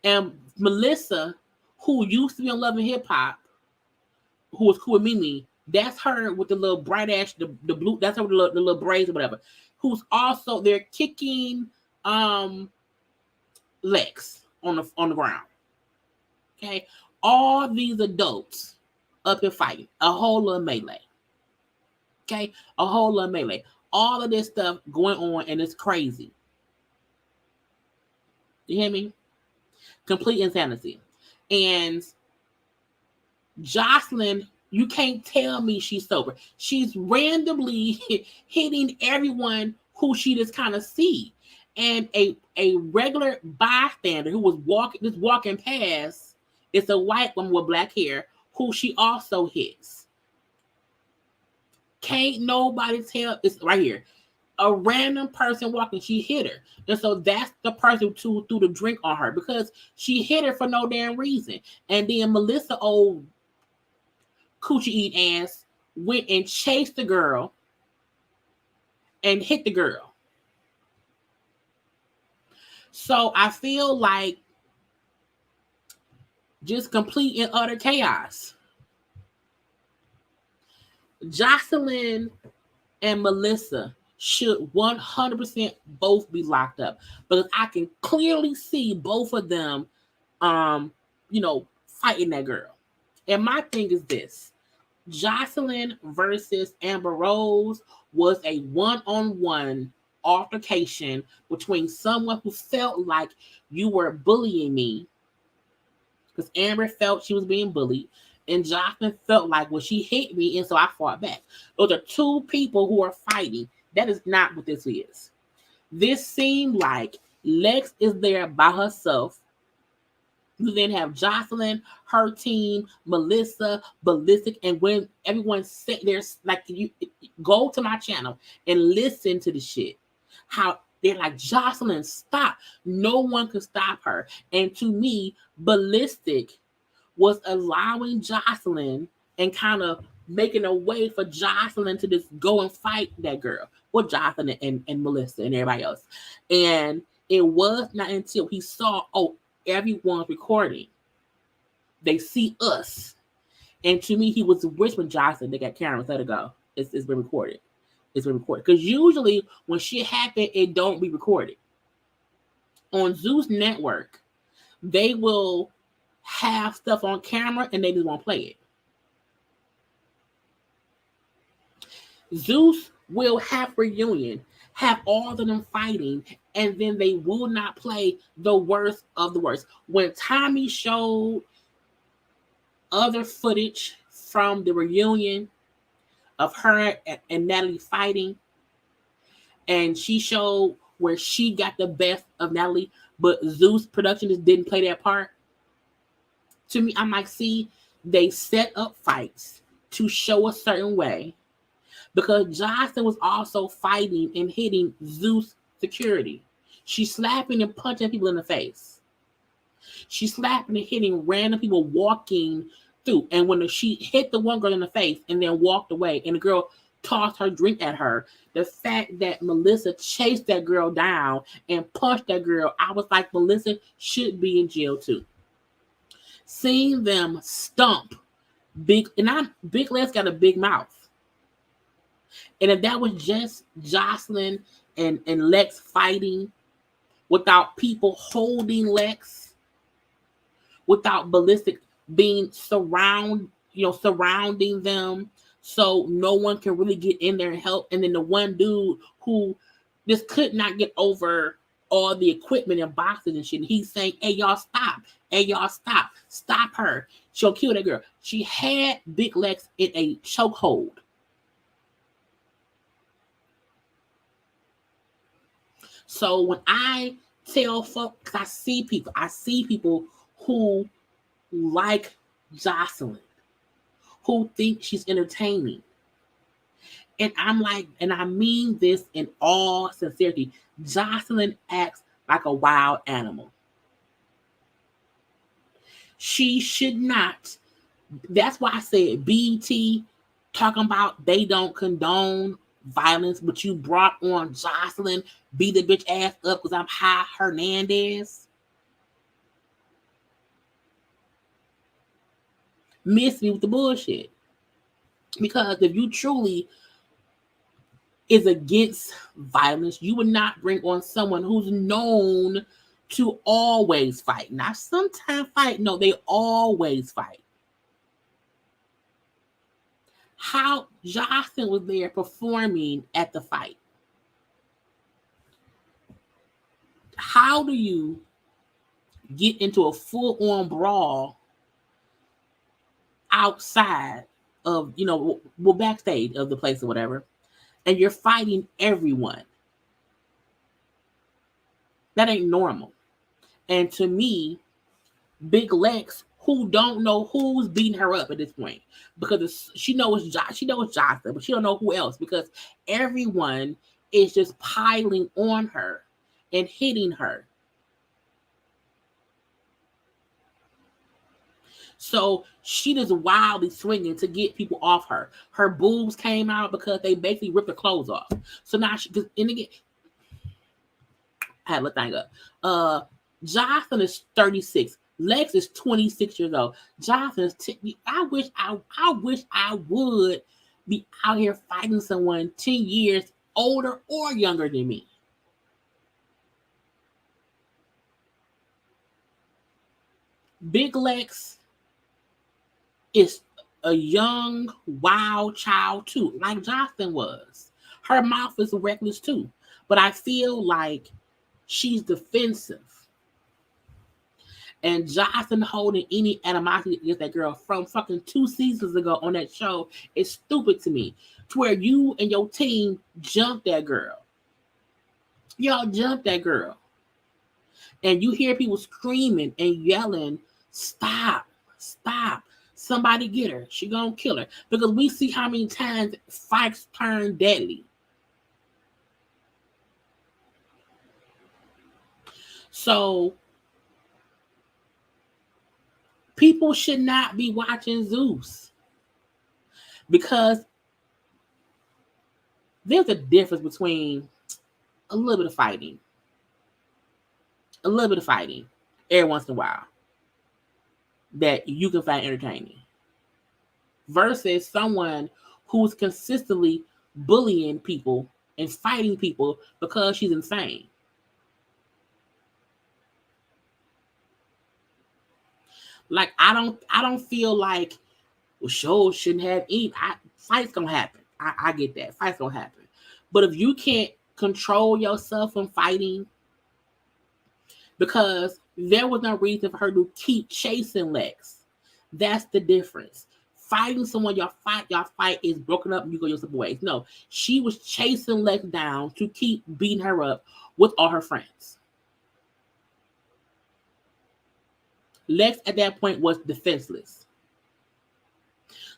And Melissa, who used to be on Love and Hip Hop, who was cool with Mimi, that's her with the little bright ash, the blue, that's her with the little braids or whatever. Who's also, they're kicking Lex on the ground. Okay, all these adults up and fighting, a whole little melee. Okay, a whole little melee. All of this stuff going on, and it's crazy. You hear me? Complete insanity. And Jocelyn, you can't tell me she's sober. She's randomly hitting everyone who she just kind of see. And a regular bystander who was walking past, it's a white woman with black hair who she also hits. Can't nobody tell. It's right here. A random person walking, she hit her. And so that's the person who threw the drink on her because she hit her for no damn reason. And then Melissa, old coochie eat ass, went and chased the girl and hit the girl. So I feel like just complete and utter chaos. Jocelyn and Melissa should 100% both be locked up because I can clearly see both of them, fighting that girl. And my thing is this: Jocelyn versus Amber Rose was a one-on-one altercation between someone who felt like you were bullying me, because Amber felt she was being bullied, and Jocelyn felt like, well, she hit me, and so I fought back. Those are two people who are fighting. That is not what this is. This seemed like Lex is there by herself. You then have Jocelyn, her team, Melissa, Ballistic, and when everyone sit there, like, you go to my channel and listen to the shit. How they're like, Jocelyn, stop. No one could stop her. And to me, Ballistic was allowing Jocelyn and kind of making a way for Jocelyn to just go and fight that girl. Well, Jocelyn and Melissa and everybody else. And it was not until he saw, everyone's recording. They see us. And to me, he was whispering, Jocelyn, they got cameras, let it go. It's been recorded. It's been recorded. Because usually when shit happen, it don't be recorded. On Zeus Network, they will have stuff on camera and they just won't play it. Zeus will have reunion, have all of them fighting, and then they will not play the worst of the worst. When Tommy showed other footage from the reunion of her and Natalie fighting, and she showed where she got the best of Natalie, but Zeus production just didn't play that part. To me, I'm like, see, they set up fights to show a certain way, because Jocelyn was also fighting and hitting Zeus security. She's slapping and punching people in the face. She's slapping and hitting random people walking through. And when she hit the one girl in the face and then walked away, and the girl tossed her drink at her, the fact that Melissa chased that girl down and punched that girl, I was like, Melissa should be in jail too. Seeing them stump Big Les got a big mouth. And if that was just Jocelyn and Lex fighting without people holding Lex, without Ballistic being surrounding them so no one can really get in there and help, and then the one dude who just could not get over all the equipment and boxes and shit. And he's saying, hey, y'all stop. Hey, y'all stop. Stop her. She'll kill that girl. She had Big Lex in a chokehold. So when I tell folks, I see people who like Jocelyn, who think she's entertaining. And I'm like, and I mean this in all sincerity, Jocelyn acts like a wild animal. She should not. That's why I said BET talking about they don't condone violence, but you brought on Jocelyn, beat the bitch ass up because I'm high Hernandez. Miss me with the bullshit. Because if you truly is against violence, you would not bring on someone who's known to always fight. Not sometimes fight. No, they always fight. How Jocelyn was there performing at the fight. How do you get into a full-on brawl outside of, well, backstage of the place or whatever, and you're fighting everyone? That ain't normal. And to me, Big Lex, who don't know who's beating her up at this point, because she knows Jocelyn, but she don't know who else, because everyone is just piling on her and hitting her. So she just wildly swinging to get people off her. Her boobs came out because they basically ripped her clothes off. So now and again, I had to look thing up. Jocelyn is 36. Lex is 26 years old. Jocelyn is 10. I wish I would be out here fighting someone 10 years older or younger than me. Big Lex is a young, wild child too, like Jocelyn was. Her mouth is reckless too. But I feel like she's defensive. And Jocelyn holding any animosity against that girl from fucking 2 seasons ago on that show is stupid to me. To where you and your team jumped that girl. Y'all jumped that girl. And you hear people screaming and yelling, stop, stop. Somebody get her. She gonna kill her. Because we see how many times fights turn deadly. So people should not be watching Zeus, because there's a difference between a little bit of fighting every once in a while that you can find entertaining, versus someone who's consistently bullying people and fighting people because she's insane. Like, I don't feel like, well, shows shouldn't have any. Fights gonna happen. I get that. Fights gonna happen. But if you can't control yourself from fighting, because there was no reason for her to keep chasing Lex. That's the difference. Fighting someone, your fight is broken up and you go your separate ways. No, she was chasing Lex down to keep beating her up with all her friends. Lex at that point was defenseless.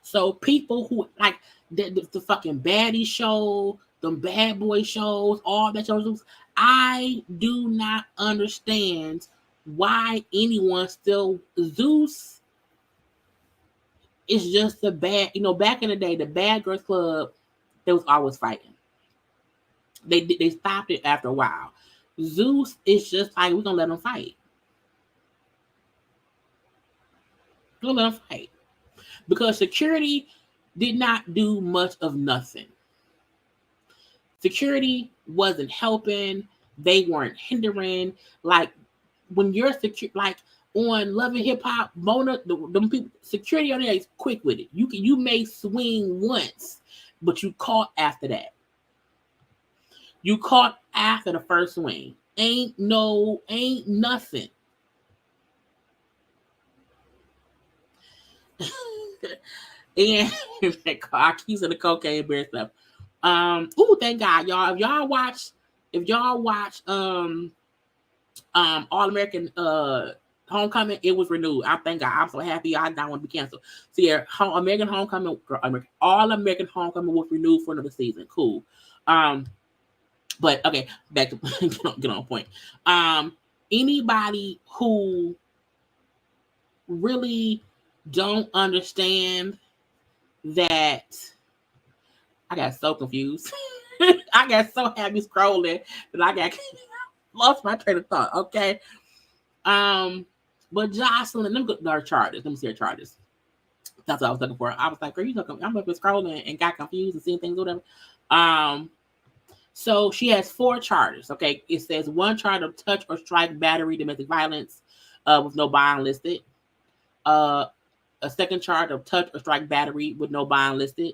So people who like the fucking baddie show, the bad boy shows, all that shows, I do not understand why anyone still. Zeus is just a bad, back in the day, the Bad Girls Club, they was always fighting. They stopped it after a while. Zeus is just like, we're gonna let them fight. We're gonna let them fight. Because security did not do much of nothing. Security wasn't helping. They weren't hindering. Like, when you're secure, like on Love and Hip Hop, Mona, them people, security on there is quick with it. You may swing once, but you caught after that. You caught after the first swing. Ain't nothing. And I keep saying the cocaine bear stuff. Thank God, y'all. If y'all watch All American Homecoming, it was renewed. I thank God. I'm so happy. I don't want to be canceled. So yeah, American Homecoming, All American Homecoming was renewed for another season. Cool. But okay, back to get on point. Anybody who really don't understand that, I got so confused. I got so happy scrolling that I got lost my train of thought. Okay. But Jocelyn, let me go to our charges. Let me see her charges. That's what I was looking for. I was like, girl, you looking? I'm up scrolling and got confused and seeing things, whatever. So she has 4 charges. Okay. It says 1 charge of touch or strike, battery, domestic violence, with no bond listed. A second charge of touch or strike, battery with no bond listed.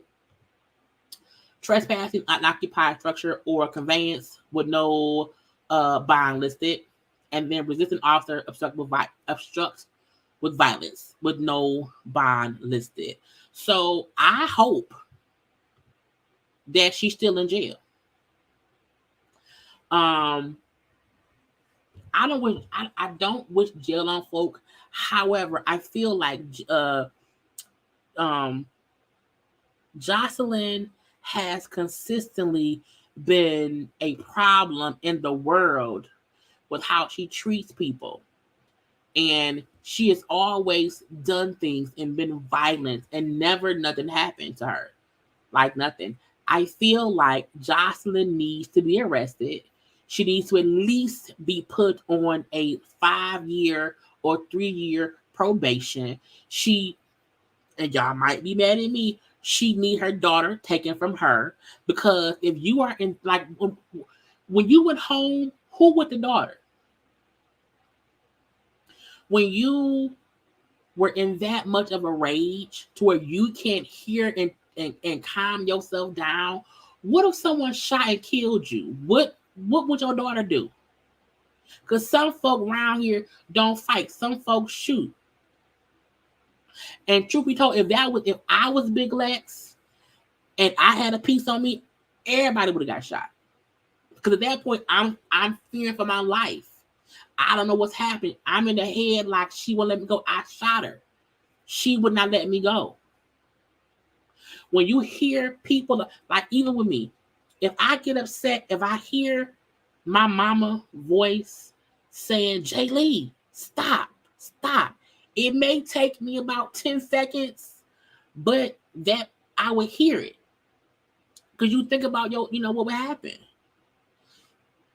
Trespassing, unoccupied structure or conveyance with no bond listed. And then resisting officer, obstruct with violence with no bond listed. So I hope that she's still in jail. I don't wish jail on folk. However, I feel like Jocelyn has consistently been a problem in the world with how she treats people. And she has always done things and been violent and never nothing happened to her. Like nothing. I feel like Jocelyn needs to be arrested. She needs to at least be put on a 5-year or 3-year probation. And y'all might be mad at me, she need her daughter taken from her, because if you are in, like, when you went home, who with the daughter? When you were in that much of a rage to where you can't hear and calm yourself down, what if someone shot and killed you? What would your daughter do? Because some folk around here don't fight. Some folks shoot. And truth be told, if I was Big Lex and I had a piece on me, everybody would have got shot. Because at that point, I'm fearing for my life. I don't know what's happening. I'm in the head like she won't let me go. I shot her. She would not let me go. When you hear people, like even with me, if I get upset, if I hear my mama voice saying, Jaylee, stop. It may take me about 10 seconds, but that I would hear it. Because you think about what would happen.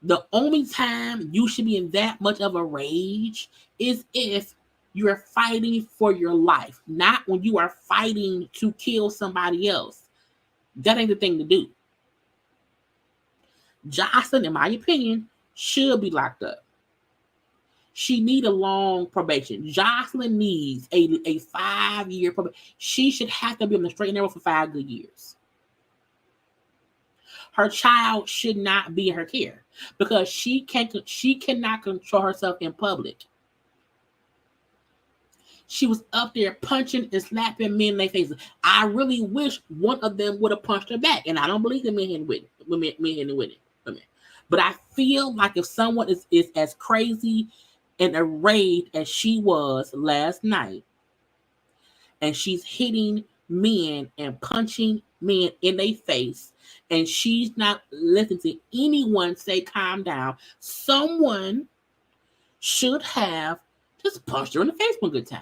The only time you should be in that much of a rage is if you're fighting for your life, not when you are fighting to kill somebody else. That ain't the thing to do. Jocelyn, in my opinion, should be locked up. She need a long probation. Jocelyn needs a 5-year probation. She should have to be on the straight and narrow for 5 good years. Her child should not be in her care because she cannot control herself in public. She was up there punching and slapping men in their faces. I really wish one of them would have punched her back. And I don't believe in men and women. But I feel like if someone is as crazy and enraged as she was last night, and she's hitting men and punching men in their face, and she's not listening to anyone say calm down, someone should have just punched her in the face one good time.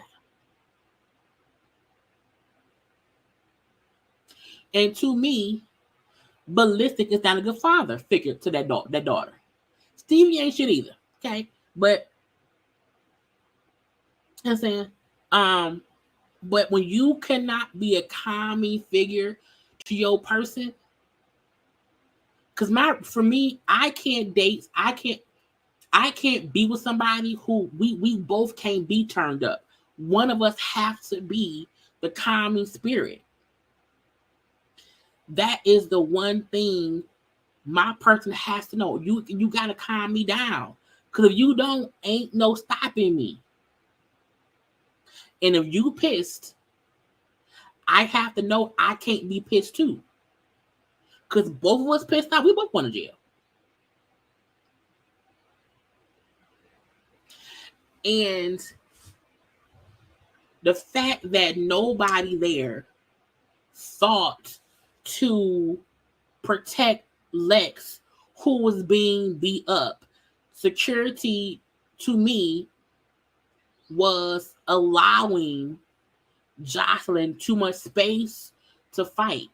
And to me, Ballistic is not a good father figure to that daughter. Stevie ain't shit either. Okay. But I'm saying, but when you cannot be a calming figure to your person, because for me, I can't date, I can't be with somebody who we both can't be turned up. One of us has to be the calming spirit. That is the one thing my person has to know. You gotta calm me down. Cause if you don't, ain't no stopping me. And if you pissed, I have to know I can't be pissed too. Cause both of us pissed off, we both want to jail. And the fact that nobody there thought to protect Lex, who was being beat up. Security, to me, was allowing Jocelyn too much space to fight.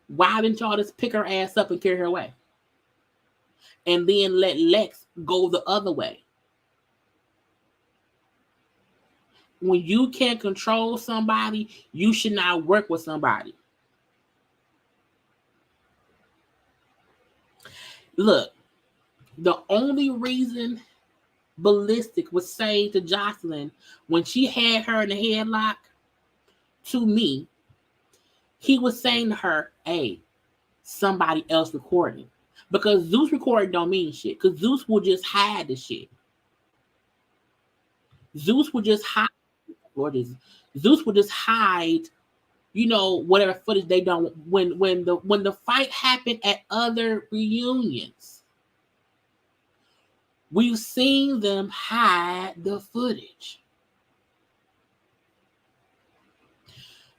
Why didn't y'all just pick her ass up and carry her away? And then let Lex go the other way? When you can't control somebody, you should not work with somebody. Look, the only reason Ballistic was saying to Jocelyn when she had her in the headlock, to me, he was saying to her, hey, somebody else recording. Because Zeus recording don't mean shit. Because Zeus will just hide the shit. Zeus will just hide. Zeus will just hide, whatever footage they don't. When the fight happened at other reunions, we've seen them hide the footage.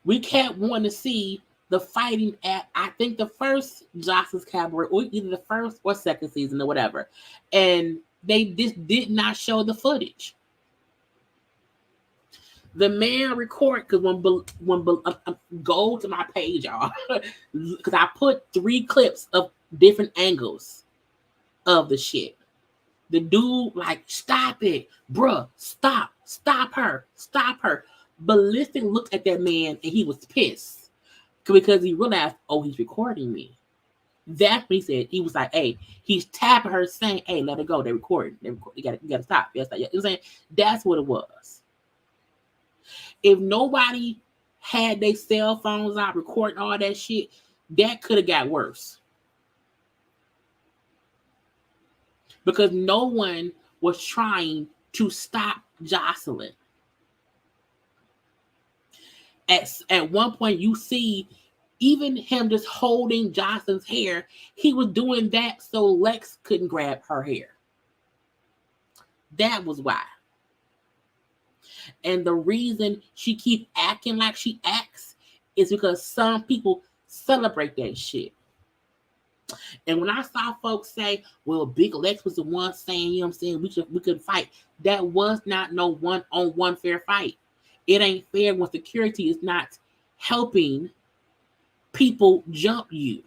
We can't want to see the fighting at, I think, the first Jocelyn's Cabaret, or either the first or second season or whatever. And they just did not show the footage. The man record, because when go to my page, y'all, because I put 3 clips of different angles of the shit. The dude, like, stop it, bruh, stop her. Ballistic looked at that man and he was pissed because he realized, oh, he's recording me. That's what he said. He was like, hey, he's tapping her saying, hey, let her go. They're recording. You gotta stop. You know what I'm saying? That's what it was. If nobody had their cell phones out recording all that shit, that could have got worse. Because no one was trying to stop Jocelyn. At one point, you see even him just holding Jocelyn's hair. He was doing that so Lex couldn't grab her hair. That was why. And the reason she keep acting like she acts is because some people celebrate that shit. And when I saw folks say, well, Big Lex was the one saying, you know what I'm saying, we could fight. That was not no one-on-one fair fight. It ain't fair when security is not helping people jump you.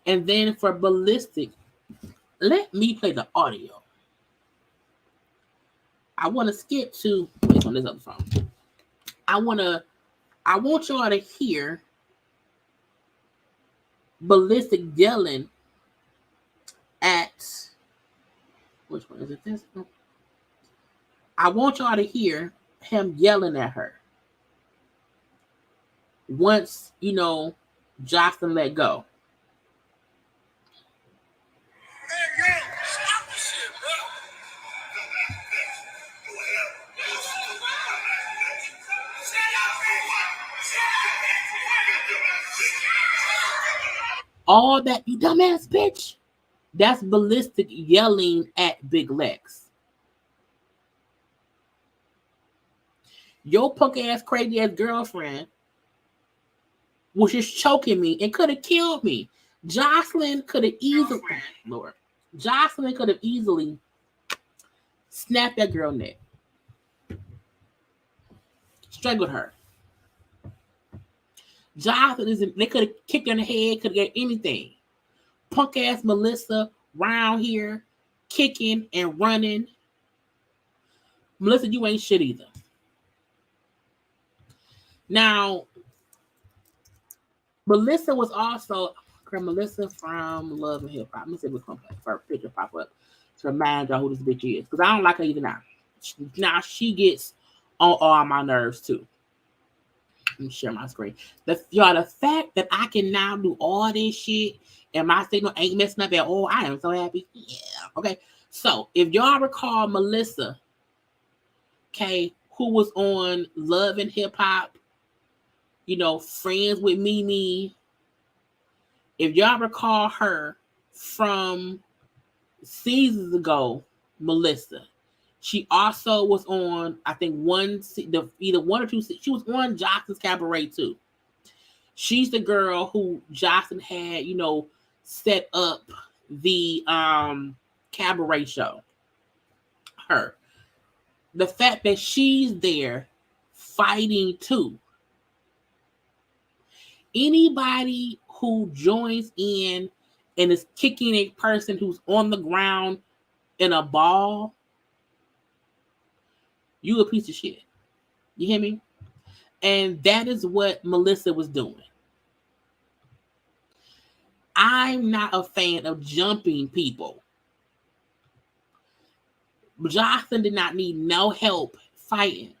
And then for Ballistic, let me play the audio. I want to skip to, wait, on this other phone. I want y'all to hear Ballistic yelling at, which one is it? This one? I want y'all to hear him yelling at her once, Jocelyn let go. Hey, yo, stop this shit, bro. All that, you dumbass bitch. That's Ballistic yelling at Big Lex. Your punk ass, crazy ass girlfriend was just choking me and could have killed me. Jocelyn could have easily, Lord, Jocelyn could have easily snapped that girl neck, strangled her. Jocelyn isn't. They could have kicked her in the head, could have got anything. Punk ass Melissa round here, kicking and running. Melissa, you ain't shit either. Now, Melissa was also Melissa from Love and Hip Hop. Let me see what's going to play for a picture pop up to remind y'all who this bitch is, because I don't like her either now. Now she gets on all my nerves too. Let me share my screen. The fact that I can now do all this shit and my signal ain't messing up at all, I am so happy. Yeah. Okay. So if y'all recall Melissa, okay, who was on Love and Hip Hop, friends with Mimi. If y'all recall her from seasons ago, Melissa, she also was on, I think either one or two. She was on Jocelyn's Cabaret too. She's the girl who Jocelyn had, set up the cabaret show. Her. The fact that she's there fighting too. Anybody who joins in and is kicking a person who's on the ground in a ball, you a piece of shit. You hear me? And that is what Melissa was doing. I'm not a fan of jumping people. Jocelyn did not need no help fighting.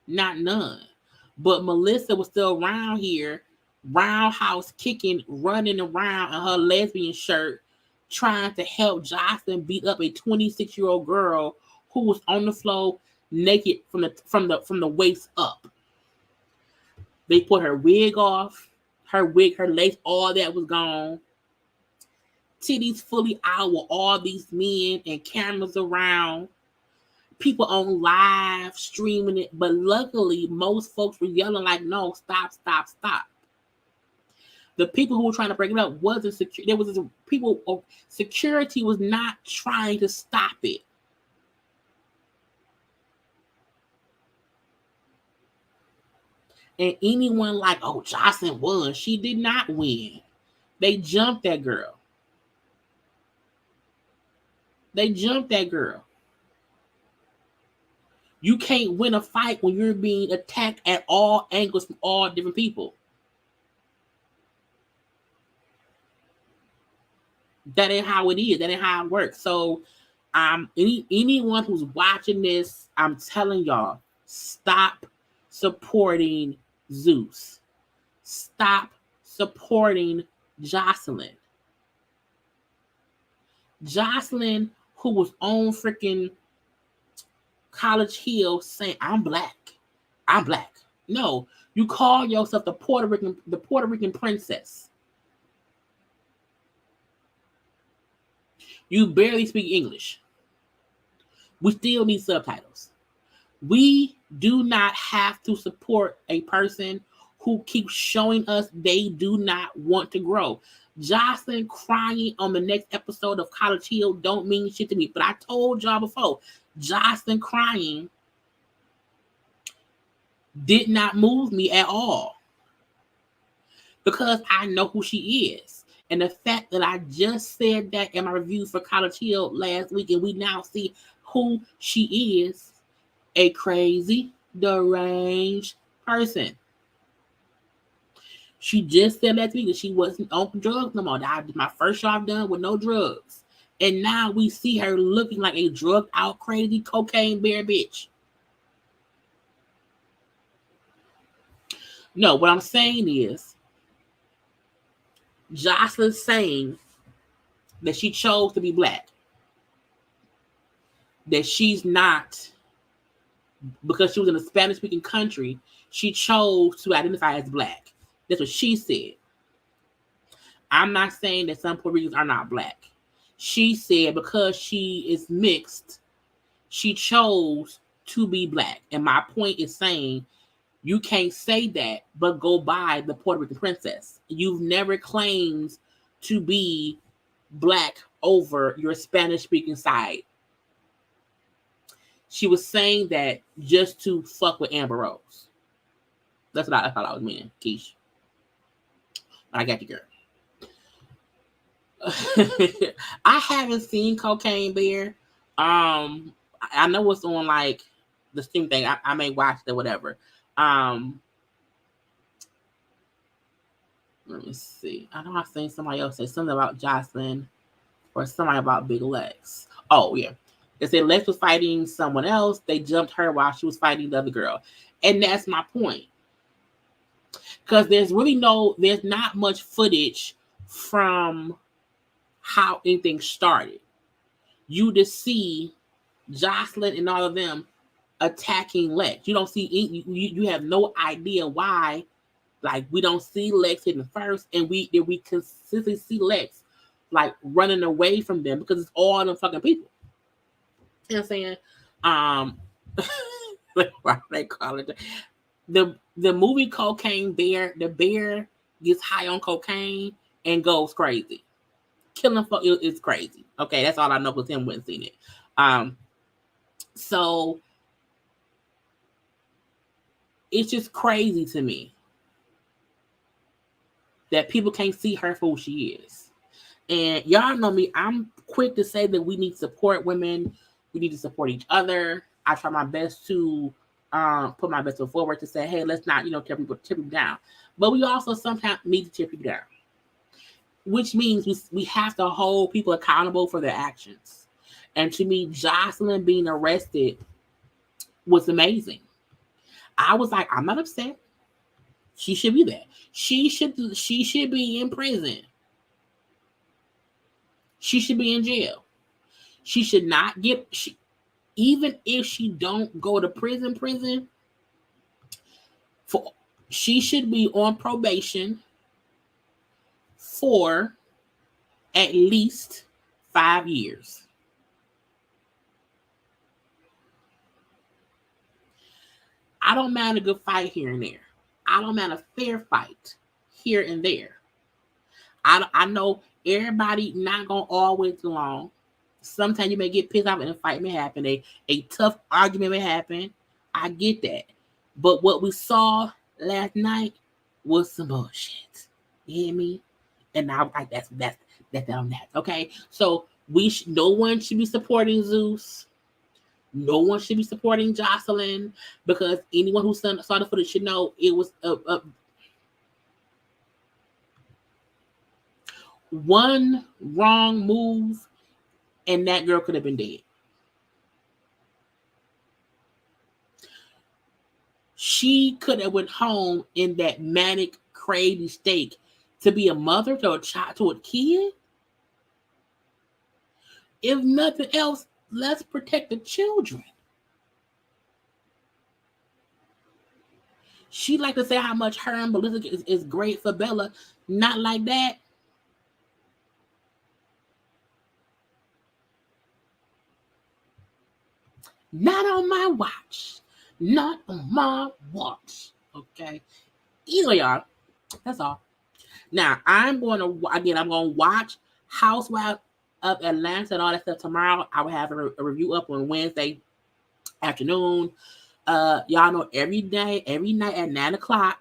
Not none. But Melissa was still around here, roundhouse kicking, running around in her lesbian shirt, trying to help Jocelyn beat up a 26-year-old girl who was on the floor naked from the waist up. They put her wig off, her lace, all that was gone. Titties fully out with all these men and cameras around. People on live streaming it, but luckily most folks were yelling like, "No, stop, stop, stop." The people who were trying to break it up wasn't secure. There was people. Security was not trying to stop it. And anyone like, "Oh, Jocelyn won." She did not win. They jumped that girl. You can't win a fight when you're being attacked at all angles from all different people. That ain't how it is. That ain't how it works. So, anyone who's watching this, I'm telling y'all, stop supporting Zeus. Stop supporting Jocelyn. Jocelyn, who was on freaking College Hill saying, I'm black. No, you call yourself the Puerto Rican princess. You barely speak English. We still need subtitles. We do not have to support a person who keeps showing us they do not want to grow. Jocelyn crying on the next episode of College Hill don't mean shit to me. But I told y'all before, Jocelyn crying did not move me at all. Because I know who she is. And the fact that I just said that in my review for College Hill last week, and we now see who she is, a crazy, deranged person. She just said last week that she wasn't on drugs no more. That was my first show I've done with no drugs. And now we see her looking like a drugged out, crazy cocaine bear bitch. No, what I'm saying is, Jocelyn's saying that she chose to be black. That she's not, because she was in a Spanish-speaking country, she chose to identify as black. That's what she said. I'm not saying that some Puerto Ricans are not black. She said because she is mixed, she chose to be black. And my point is saying, you can't say that, but go by the Puerto Rican princess. You've never claimed to be black over your Spanish-speaking side. She was saying that just to fuck with Amber Rose. That's what I thought I was meaning, Keish. I got you, girl. I haven't seen Cocaine Bear. I know it's on like the stream thing. I may watch it or whatever. Let me see. I know I've seen somebody else say something about Jocelyn or somebody about Big Lex. Oh, yeah. They said Lex was fighting someone else. They jumped her while she was fighting the other girl. And that's my point. Because there's not much footage from how anything started. You just see Jocelyn and all of them attacking Lex. You don't see you have no idea why. Like, we don't see Lex hitting first, and we consistently see Lex like running away from them because it's all them fucking people. You know what I'm saying? What they call it? The movie Cocaine Bear, the bear gets high on cocaine and goes crazy. Killing folk is crazy. Okay, that's all I know because him wouldn't seen it. So it's just crazy to me that people can't see her for who she is. And y'all know me, I'm quick to say that we need to support women. We need to support each other. I try my best to put my best foot forward to say, hey, let's not, tear people down. But we also sometimes need to tear people down, which means we have to hold people accountable for their actions. And to me, Jocelyn being arrested was amazing. I was like, I'm not upset. She should be there. She should be in prison. She should be in jail. She should not get, even if she don't go to prison, she should be on probation for at least 5 years. I don't mind a good fight here and there. I don't mind a fair fight here and there. I know everybody not gonna always get along. Sometimes you may get pissed off and a fight may happen. A tough argument may happen. I get that. But what we saw last night was some bullshit. You hear me? And now like that's on that. Okay. So no one should be supporting Zeus. No one should be supporting Jocelyn, because anyone who saw the footage should know it was one wrong move and that girl could have been dead. She could have went home in that manic, crazy state to be a mother to a child, to a kid. If nothing else, let's protect the children. She like to say how much her and Melissa is great for Bella. Not like that. Not on my watch. Not on my watch. Okay. Either y'all. That's all. Now I'm going to watch Housewives of Atlanta and all that stuff tomorrow. I will have a review up on Wednesday afternoon. Y'all know every night at 9:00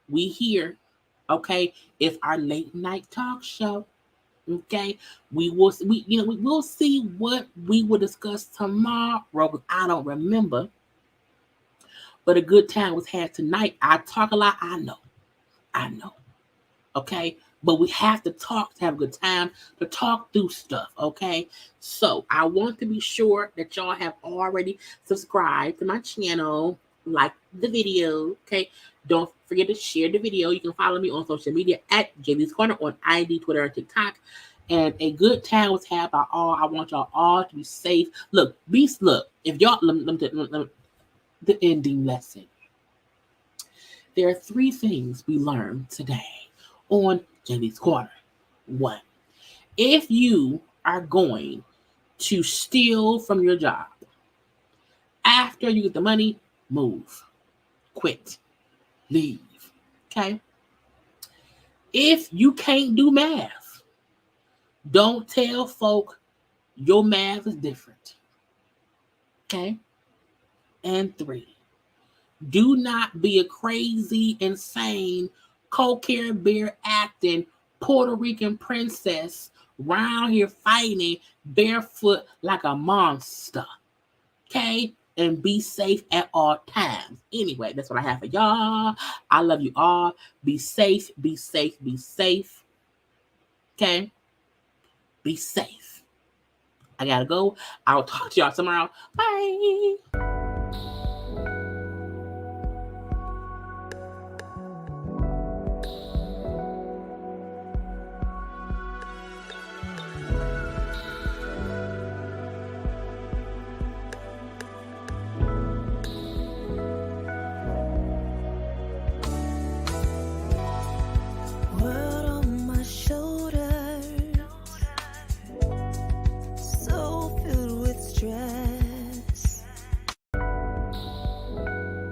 we here. Okay, it's our late night talk show. Okay, we'll see what we will discuss tomorrow. I don't remember, but a good time was had tonight. I talk a lot. I know. Okay, but we have to talk to have a good time, to talk through stuff. Okay, so I want to be sure that y'all have already subscribed to my channel, like the video. Okay, don't forget to share the video. You can follow me on social media at JayLeesCorner on ID, Twitter, and TikTok. And a good time was had by all. I want y'all all to be safe. Look, if y'all the ending lesson. There are 3 things we learned today on JayLeesCorner. 1, if you are going to steal from your job, after you get the money, move, quit, leave. Okay? If you can't do math, don't tell folk your math is different. Okay? And 3, do not be a crazy, insane, cold-care bear acting Puerto Rican princess around here fighting barefoot like a monster. Okay? And be safe at all times. Anyway, that's what I have for y'all. I love you all. Be safe, be safe, be safe. Okay? Be safe. I gotta go. I'll talk to y'all tomorrow. Bye.